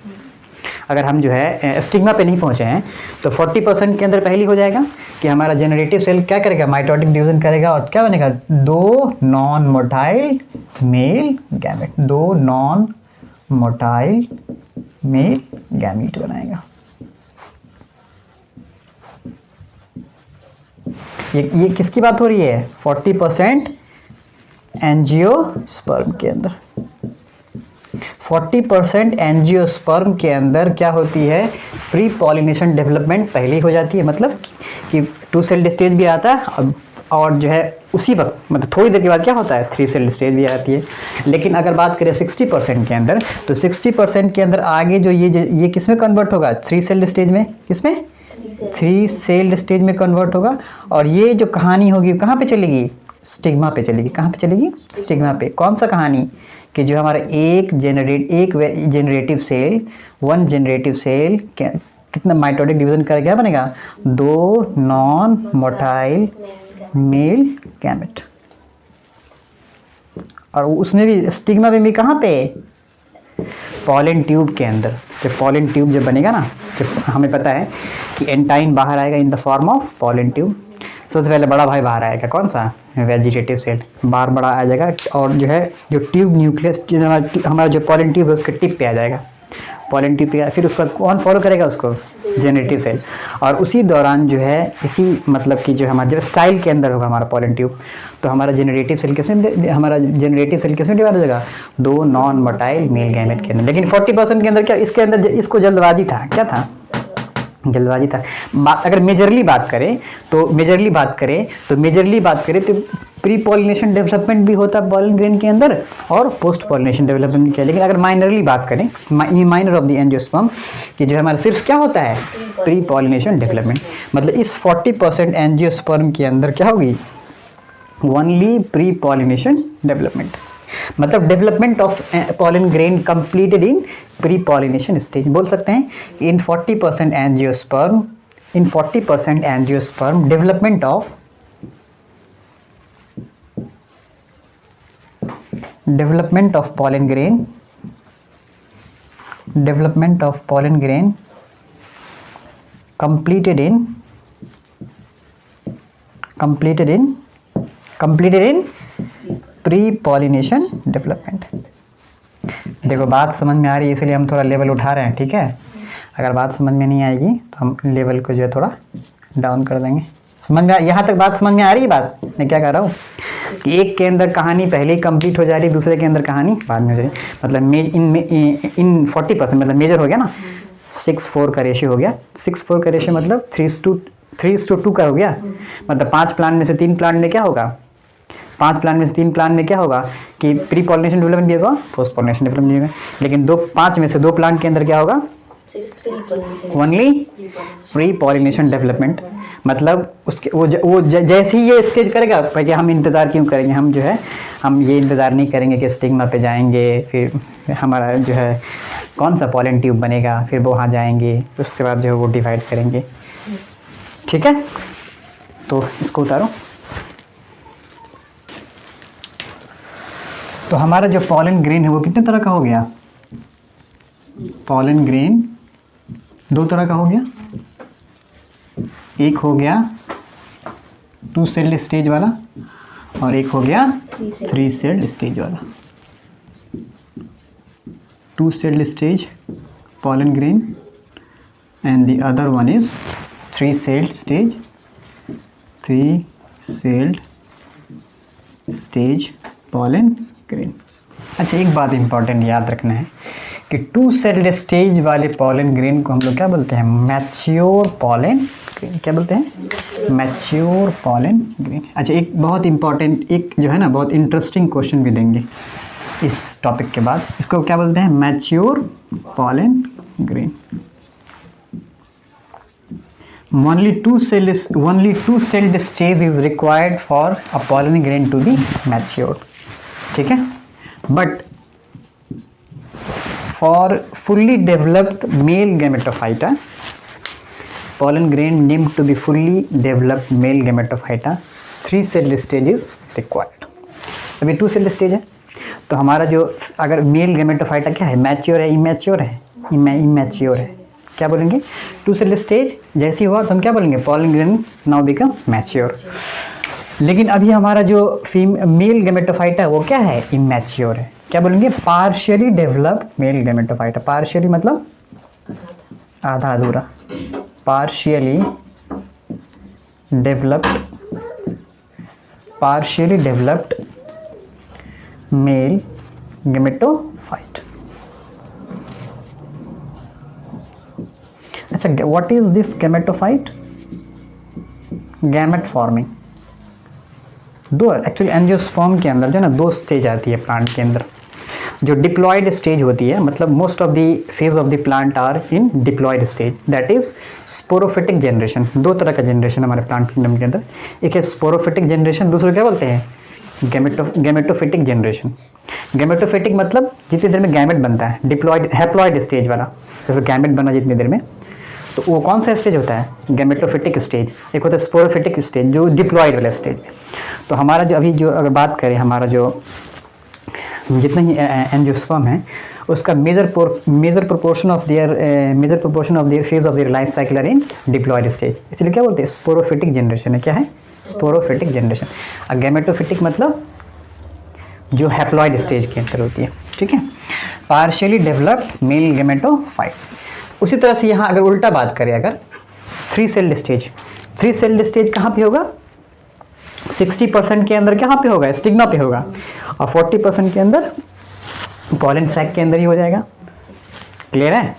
अगर हम जो है स्टिग्मा पे नहीं पहुँचे हैं, तो 40% के अंदर पहले हो जाएगा कि हमारा जेनरेटिव सेल क्या करेगा, माइटोटिक डिवीज़न करेगा, और क्या बनेगा, 2 non motile male gamete, 2 non motile male gamete बनाएगा। ये किसकी बात हो रही है? 40% एंजियोस्पर्म के अंदर। 40% एंजियोस्पर्म के अंदर क्या होती है? प्री पॉलिनेशन डेवलपमेंट पहले ही हो जाती है, मतलब कि 2 सेल्ड स्टेज भी आता है और जो है उसी वक्त मतलब थोड़ी देर के बाद क्या होता है? 3 सेल्ड स्टेज भी आती है। लेकिन अगर बात करें 60% के अंदर, तो 60% के अंदर आगे जो ये किस में कन्वर्ट होगा? 3 सेल्ड स्टेज में। किसमें? 3 सेल्ड स्टेज में कन्वर्ट होगा। और ये जो कहानी होगी कहाँ पे चलेगी? स्टिग्मा पे चलेगी। कहाँ पे चलेगी? स्टिग्मा पे। कौन सा कहानी? कि जो हमारा एक जेनरेटिव सेल, 1 जेनरेटिव सेल कितना माइटोटिक डिवीजन कर क्या बनेगा? 2 नॉन मोटाइल मेल गैमेट। और उसमें भी स्टिग्मा में भी कहाँ पे? पॉलन ट्यूब के अंदर। जब पॉलन ट्यूब जब बनेगा ना, जब हमें पता है कि एंटाइन बाहर आएगा इन the form of pollen tube. सबसे पहले बड़ा भाई बाहर आएगा, कौन सा? वेजिटेटिव सेल बाहर बड़ा आ जाएगा और जो है जो ट्यूब न्यूक्लियस हमारा जो पॉलन ट्यूब है उसके टिप पे आ जाएगा। पॉलन ट्यूब पे फिर उसका कौन फॉलो करेगा उसको? Generative cell. और उसी दौरान जो है इसी मतलब कि जो हमारा जब स्टाइल के अंदर होगा हमारा पॉलन ट्यूब, तो हमारा जेनरेटिव सेल किसमें डिवाइड हो जाएगा? 2 नॉन मोटाइल मेल गैमेट के अंदर। लेकिन 40% के अंदर क्या इसके अंदर इसको जल्दबाजी था? क्या था? जल्दबाजी था। अगर मेजरली बात करें तो प्री पॉलिनेशन डेवलपमेंट भी होता है पॉलन ग्रेन के अंदर और पोस्ट पॉलिनेशन डेवलपमेंट भी किया। लेकिन अगर माइनरली बात करें, माइनर ऑफ द एंजियोस्पर्म कि जो हमारा सिर्फ क्या होता है? Pre pollination development. मतलब इस 40% एंजियोस्पर्म के अंदर क्या होगी? Only pre pollination development. मतलब development of pollen grain completed in pre pollination stage. बोल सकते हैं in 40% angiosperm development of pollen grain completed in pre pollination development. देखो बात समझ में आ रही है, इसलिए हम थोड़ा लेवल उठा रहे हैं, ठीक है। अगर बात समझ में नहीं आएगी तो हम लेवल को जो है थोड़ा डाउन कर देंगे। समझ में यहाँ तक बात समझ में आ रही है? बात मैं क्या कह रहा हूँ कि एक के अंदर कहानी पहले ही कंप्लीट हो जा रही है, दूसरे के अंदर कहानी बाद में हो जा रही है। मतलब इन 40% मतलब मेजर हो गया ना, 6:4 का रेशियो हो गया। 6:4 का रेशियो मतलब 3:2 का हो गया। मतलब 5 प्लांट में से 3 प्लांट में क्या होगा? 5 प्लांट में से 3 प्लांट में क्या होगा कि प्री पॉलिनेशन डेवलपमेंट भी होगा, पोस्ट पॉलिनेशन डेवलपमेंट भी होगा। लेकिन 5 में से 2 प्लांट के अंदर क्या होगा? Only pre pollination development. मतलब उसके वो जैसे ही ये स्टेज करेगा, कि हम इंतज़ार क्यों करेंगे? हम जो है हम ये इंतज़ार नहीं करेंगे कि स्टिग्मा पे जाएंगे, फिर हमारा जो है कौन सा पॉलन ट्यूब बनेगा, फिर वो वहाँ जाएंगे, उसके बाद जो है वो डिवाइड करेंगे। ठीक है, तो इसको उतारो। तो हमारा जो पॉलन ग्रेन है वो कितने तरह का हो गया? पॉलन ग्रेन 2 तरह का हो गया। एक हो गया 2 सेल्ड स्टेज वाला और एक हो गया 3 सेल्ड स्टेज वाला। 2 sailed stage pollen grain and the other one is 3 sailed stage pollen grain। अच्छा, एक बात इंपॉर्टेंट याद रखना है कि 2 सेल्ड स्टेज वाले पॉलन ग्रेन को हम लोग क्या बोलते हैं? Mature pollen grain. क्या बोलते हैं? Mature pollen grain. अच्छा, एक बहुत इंपॉर्टेंट एक जो है ना बहुत इंटरेस्टिंग क्वेश्चन भी देंगे इस टॉपिक के बाद। इसको क्या बोलते हैं? Mature pollen grain. only two celled stage is required for a pollen grain to be matured। ठीक है, but for fully developed male gametophyta, pollen grain named to be fully developed male gametophyta, 3 celled stage is required। अभी 2 celled stage है, तो हमारा जो अगर mail gametophyta क्या है? मैच्योर है, इमैच्योर है? इमैच्योर है। क्या बोलेंगे? 2 सेल्ड स्टेज जैसे हुआ तो हम क्या बोलेंगे? Pollen grain now become mature. लेकिन अभी हमारा जो मेल गेमेटोफाइटा है वो क्या है? इमैच्योर है। क्या बोलेंगे? Partially developed male gametophyta. Partially मतलब आधा अधूरा। Partially developed partially developed male gametophyte. अच्छा, what is this gametophyte? Gamete forming. दो एक्चुअली एंजियोस्पर्म के अंदर जो है ना दो स्टेज आती है प्लांट के अंदर। जो डिप्लॉयड स्टेज होती है, मतलब most of the phase of the plant are in diploid stage, that is sporophytic generation. दो तरह का जनरेशन हमारे प्लांट किंगडम के अंदर, एक है स्पोरोफिटिक जनरेशन, दूसरे क्या बोलते हैं गैमेटोफिटिक जनरेशन। गैमेटोफिटिक मतलब जितनी देर में गैमेट बनता है, डिप्लॉयड हैप्लॉयड स्टेज वाला, जैसे गैमेट बना जितनी देर में, तो वो कौन सा स्टेज होता है? Gametophytic stage. एक होता है स्पोरोफिटिक स्टेज जो डिप्लॉयड वाला स्टेज है। तो हमारा जो अभी जो अगर बात करें, हमारा जो जितना ही एंजियोस्पर्म है उसका major proportion of their phase of their life cycle are in diploid stage, इसलिए क्या बोलते हैं? स्पोरोफिटिक जनरेशन है। क्या है? Sporophytic generation. और गैमेटोफिटिक मतलब जो हैप्लॉयड स्टेज के अंदर होती है। ठीक है, पार्शियली डेवलप्ड मेल गेमेटोफाइट। उसी तरह से यहाँ अगर उल्टा बात करें, अगर थ्री सेल्ड स्टेज कहाँ पे होगा? 60% के अंदर कहाँ पे होगा? स्टिग्मा पे होगा, और 40% के अंदर पॉलन सैक के अंदर ही हो जाएगा। क्लियर है?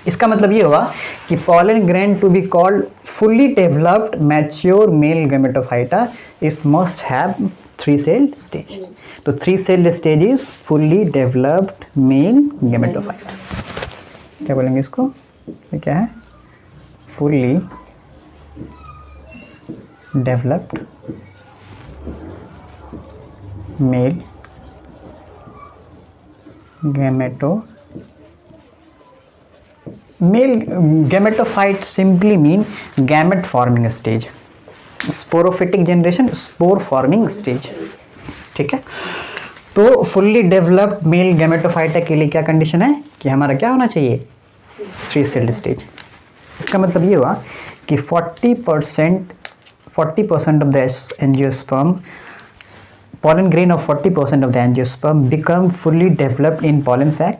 इसका मतलब ये हुआ कि pollen grain to be called fully developed mature male gametophyta it must have three celled stage. तो three celled stage is fully developed male gametophyta. क्या बोलेंगे इसको? ये क्या है? Fully developed male gametophyte simply mean gamete forming stage. Sporophytic generation, spore forming stage. ठीक है, तो फुल्ली डेवलप्ड मेल गेमेटोफाइटा के लिए क्या कंडीशन है कि हमारा क्या होना चाहिए? Three celled stage. इसका मतलब ये हुआ कि 40% of the angiosperm, pollen grain of 40% of the angiosperm become fully developed in pollen sac.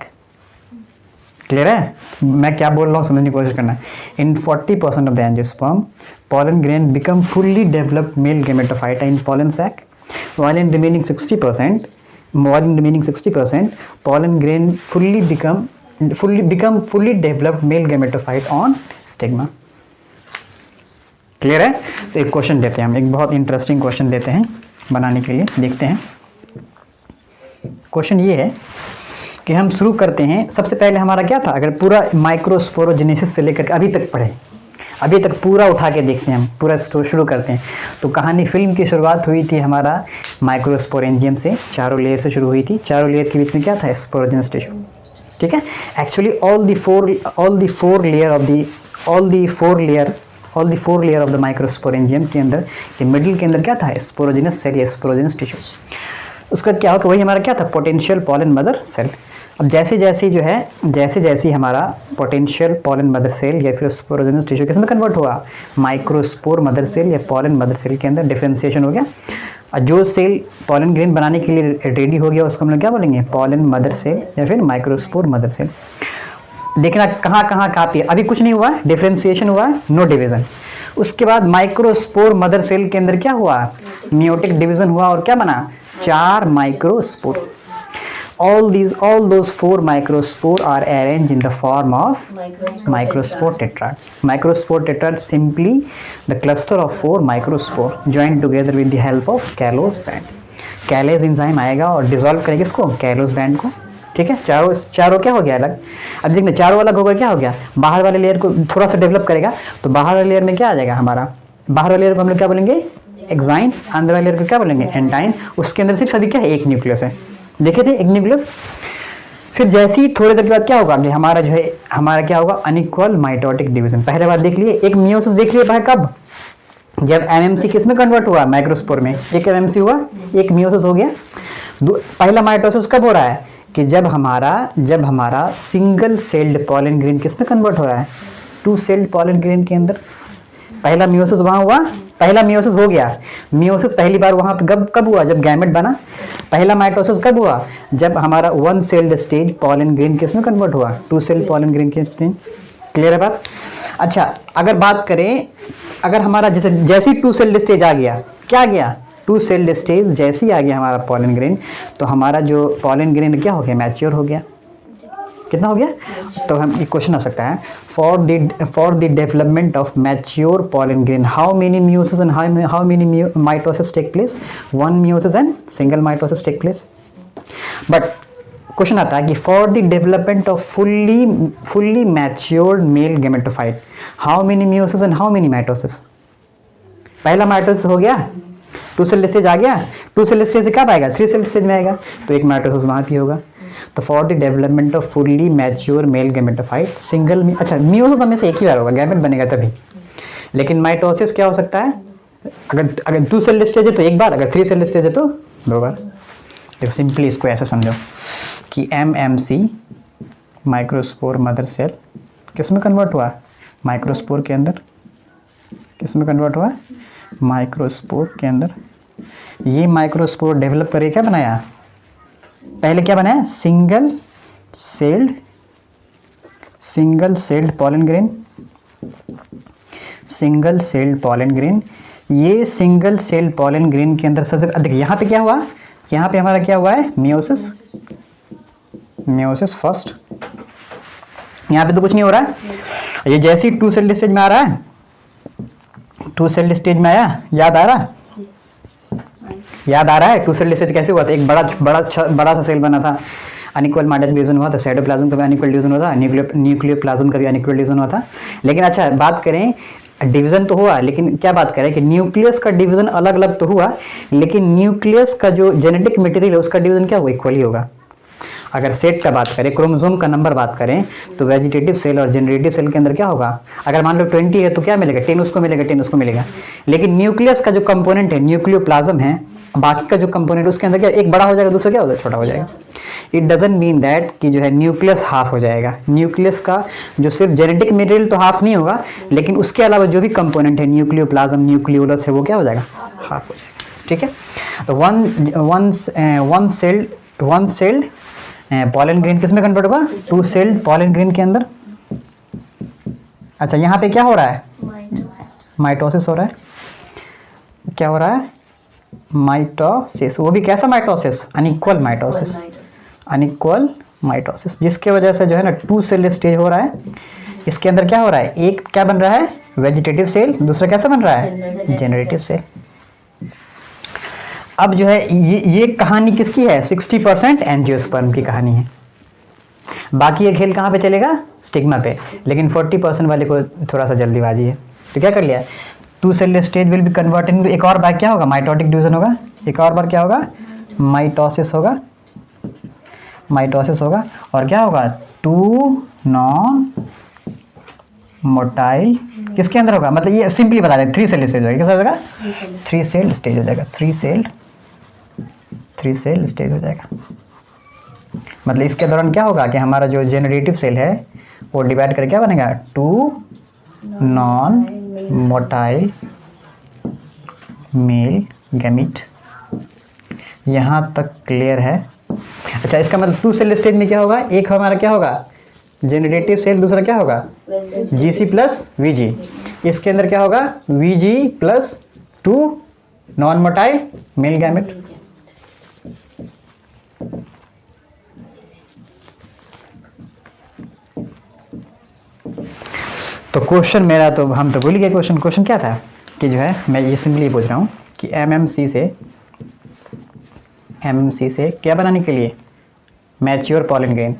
Clear है? मैं क्या बोल रहा हूँ समझने की कोशिश करना। In 40% of the angiosperm, pollen grain become fully developed male gametophyta in pollen sac, while in remaining 60%, pollen grain fully developed male gametophyte on stigma. Clear है? तो एक क्वेश्चन देते हैं हम, एक बहुत इंटरेस्टिंग क्वेश्चन देते हैं बनाने के लिए। देखते हैं, क्वेश्चन ये है कि हम शुरू करते हैं। सबसे पहले हमारा क्या था? अगर पूरा माइक्रोस्पोरोजेनेसिस से लेकर अभी तक पढ़े, अभी तक पूरा उठा के देखते हैं, हम पूरा शुरू करते हैं। तो कहानी फिल्म की शुरुआत हुई थी हमारा माइक्रोस्पोरेंजियम से, चारों लेयर से शुरू हुई थी। चारों लेयर के बीच में क्या था? Sporogenous tissue. ठीक है, actually all the four layer of the microsporangium के अंदर मिडिल के अंदर क्या था? स्पोरोजेनस सेल या स्पोरोजेनस टिश्यू। उसका क्या होगा? वही हमारा क्या था? Potential pollen mother cell. अब जैसे जैसे हमारा पोटेंशियल पॉलन मदर सेल या फिर स्पोरोजेनस टिश्यू किस में कन्वर्ट हुआ? माइक्रोस्पोर मदर सेल या पॉलन मदर सेल के अंदर डिफरेंशिएशन हो गया। और जो सेल पॉलन ग्रेन बनाने के लिए रेडी हो गया उसको हम लोग क्या बोलेंगे? पॉलन मदर सेल या फिर माइक्रोस्पोर मदर सेल। देखना कहाँ पे अभी कुछ नहीं हुआ, डिफरेंशिएशन हुआ, नो डिवीजन। उसके बाद माइक्रोस्पोर मदर सेल के अंदर क्या हुआ? मियोटिक डिवीजन हुआ और क्या बना? 4 microspore. all those 4 microspore are arranged in the form of microspore tetrad. Microspore tetrad simply the cluster of 4 microspore joined together with the help of Callus band. Callus enzyme आएगा और dissolve करेगा इसको, Callus band को। ठीक है, चारों क्या हो गया अलग। अब देखना, चारों अलग होकर क्या हो गया? बाहर वाले लेयर को थोड़ा सा डेवलप करेगा, तो बाहर वाले लेयर में क्या आ जाएगा हमारा? बाहर वाले लेयर को हम लोग क्या बोलेंगे? एक्साइन। अंदर वाले लेयर को क्या बोलेंगे? एंटाइन। उसके अंदर सिर्फ अभी क्या है? एक न्यूक्लियस है। देखे थे, एक न्यूक्लियस। फिर जैसे ही थोड़ी देर के बाद क्या होगा कि हमारा जो है हमारा क्या होगा? Unequal mitotic division. पहले बार देख लिए, एक मियोसिस देख लिए कब? जब एमएमसी किस में कन्वर्ट हुआ? माइक्रोस्पोर में। एक एमएमसी हुआ, एक मियोसिस हो गया। पहला माइटोसिस कब हो रहा है? कि जब हमारा सिंगल सेल्ड पॉलन ग्रेन किस में कन्वर्ट हो रहा है? 2 सेल्ड पॉलन ग्रेन के अंदर। पहला मियोसिस वहाँ हुआ, पहला मियोसिस हो गया। मियोसिस पहली बार वहाँ पे कब हुआ? जब गैमेट बना। पहला माइटोसिस कब हुआ? जब हमारा 1 सेल्ड स्टेज पॉलन ग्रेन किस में कन्वर्ट हुआ? 2 सेल्ड पॉलन ग्रेन के स्टेज। क्लियर है बात? अच्छा, अगर बात करें, अगर हमारा जैसे ही 2 सेल्ड स्टेज आ गया, क्या आ गया? टू सेल्ड स्टेज जैसे ही आ गया हमारा पॉलन ग्रेन, तो हमारा जो पॉलन ग्रेन क्या हो गया, मैच्योर हो गया। कितना हो गया? तो हम एक क्वेश्चन आ सकता है, for the development of mature pollen grain how many meiosis and how many mitosis take place? One meiosis and single mitosis take place. But question आता है कि for the development of fully matured male gametophyte how many meiosis and how many mitosis? पहला mitosis हो गया, to cell stage आ गया, to cell stage से कब आएगा, थ्री सेल स्टेज में आएगा, तो एक माइटोसिस वहाँ भी होगा। तो for the development of fully mature male gametophyte single अच्छा मियोसिस हमेशा एक ही बार होगा, गैमेट बनेगा तभी, लेकिन माइटोसिस क्या हो सकता है, अगर टू सेल स्टेज है तो एक बार, अगर थ्री सेल स्टेज है तो दो बार। देखो सिंपली इसको ऐसे समझो कि MMC माइक्रोस्पोर मदर सेल किस में कन्वर्ट हुआ, माइक्रोस्पोर के अंदर। किस में कन्वर्ट हुआ, माइक्रोस्पोर के अंदर। ये माइक्रोस्पोर डेवलप करके क्या बनाया, पहले क्या बनाया, single celled pollen grain, single celled pollen grain. ये सिंगल सेल्ड पॉलन ग्रेन के अंदर सबसे देखिए यहाँ पे क्या हुआ, यहाँ पे हमारा क्या हुआ है, मियोसिस फर्स्ट। यहाँ पे तो कुछ नहीं हो रहा है, ये जैसे ही टू सेल्ड स्टेज में आ रहा है, टू सेल्ड स्टेज में आया, याद आ रहा है टू सेल्ड स्टेज कैसे हुआ था, एक बड़ा सा सेल बना था, अनइक्वल माइटोटिक डिवीजन हुआ था, साइटोप्लाज्म का भी अनइक्वल डिवीजन हुआ था, न्यूक्लियोप्लाज्म का भी अनइक्वल डिवीजन हुआ था। लेकिन अच्छा बात करें, डिवीजन तो हुआ, लेकिन क्या बात करें कि न्यूक्लियस का डिवीजन अलग अलग तो हुआ, लेकिन न्यूक्लियस का जो जेनेटिक मटेरियल है उसका डिवीजन क्या होगा, इक्वली होगा। अगर सेट का बात करें, क्रोमोसोम का नंबर बात करें, तो वेजिटेटिव सेल और जनरेटिव सेल के अंदर क्या होगा, अगर मान लो 20 है तो क्या मिलेगा, 10 उसको मिलेगा, 10 उसको मिलेगा। लेकिन न्यूक्लियस का जो कंपोनेंट है, न्यूक्लियोप्लाज्म है, बाकी का जो कंपोनेंट उसके अंदर क्या, एक बड़ा हो जाएगा, दूसरा क्या हो जाएगा, छोटा हो जाएगा। इट डजंट मीन दैट कि जो है न्यूक्लियस हाफ हो जाएगा। न्यूक्लियस का जो सिर्फ जेनेटिक मटेरियल तो हाफ नहीं होगा, लेकिन उसके अलावा जो भी कंपोनेंट है, न्यूक्लियोप्लाज्म, न्यूक्लियोलस है, वो क्या हो जाएगा, हाफ हो जाएगा। ठीक है, तो वन सेल्ड पॉलन ग्रेन किस में कन्वर्ट होगा, टू सेल्ड पॉलन ग्रेन के अंदर। अच्छा यहाँ पे क्या हो रहा है, माइटोसिस हो रहा है। क्या हो रहा है, माइटोसिस। वो भी कैसा माइटोसिस, अनइक्वल माइटोसिस, जिसके वजह से जो है ना टू सेल स्टेज हो रहा है। इसके अंदर क्या हो रहा है, एक क्या बन रहा है, वेजिटेटिव सेल, दूसरा कैसा बन रहा है, जेनरेटिव सेल। अब जो है ये कहानी किसकी है, 60% एंजियोस्पर्म की कहानी है। बाकी ये खेल कहाँ पे चलेगा, स्टिग्मा पे, लेकिन 40% वाले को थोड़ा सा जल्दीबाजी है। तो क्या कर लिया, two cell stage will be converted into, एक और बार क्या होगा, माइटोटिक डिवीजन होगा, एक और बार क्या होगा, माइटोसिस होगा, और क्या होगा, टू नॉन मोटाइल किसके अंदर होगा, मतलब ये सिंपली बता दें, थ्री सेल स्टेज हो जाएगा, कैसा हो जाएगा, थ्री सेल स्टेज हो जाएगा, थ्री सेल स्टेज हो जाएगा। मतलब इसके दौरान क्या होगा कि हमारा जो जेनरेटिव सेल है वो डिवाइड करके क्या बनेगा, two non motile male gamete. यहाँ तक क्लियर है। अच्छा इसका मतलब टू सेल स्टेज में क्या होगा, एक हमारा क्या होगा, जेनरेटिव सेल, दूसरा क्या होगा, जीसी प्लस वीजी। इसके अंदर क्या होगा, VG plus two non motile male gamete. तो क्वेश्चन मेरा तो हम तो भूल गए, क्वेश्चन क्या था कि जो है मैं ये सिंपली पूछ रहा हूँ कि एमएमसी से क्या बनाने के लिए, mature pollen grain,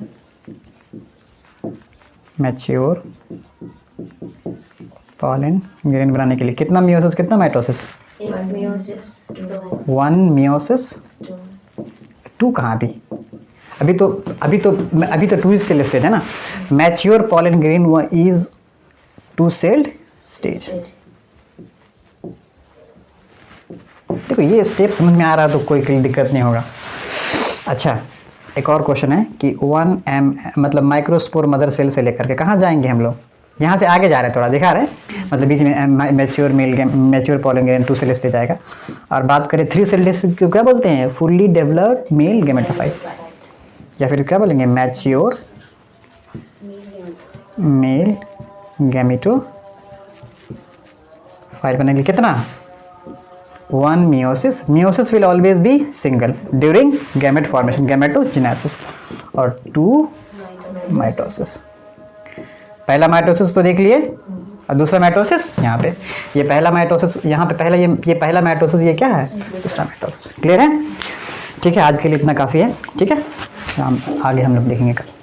mature pollen grain बनाने के लिए कितना मियोसिस कितना माइटोसिस, वन मियोसिस टू। कहाँ अभी तो टू सेल स्टेज है ना, mature pollen grain is two celled stage. देखो ये स्टेप समझ में आ रहा है तो कोई दिक्कत नहीं होगा। अच्छा एक और क्वेश्चन है कि 1m मतलब माइक्रोस्पोर मदर सेल से लेकर के कहाँ जाएंगे हम लोग, यहाँ से आगे जा रहे हैं, थोड़ा दिखा रहे हैं, मतलब बीच में mature pollen grain two cell stage आएगा। और बात करें थ्री सेल स्टेज को क्या बोलते हैं, फुल्ली डेवलप्ड मेल गैमेटोफाइट, या फिर क्या बोलेंगे, मैच्योर मेल गैमेटोफाइट बनने के लिए कितना 1 meiosis. Meiosis will always be single during gamete formation, gametogenesis, और 2 mitosis. पहला माइटोसिस तो देख लिए, और दूसरा माइटोसिस यहाँ पे, ये पहला माइटोसिस यहाँ पे, पहला ये पहला माइटोसिस, ये क्या है, दूसरा माइटोसिस. क्लियर है? ठीक है, आज के लिए इतना काफ़ी है. ठीक है, आगे हम लोग देखेंगे.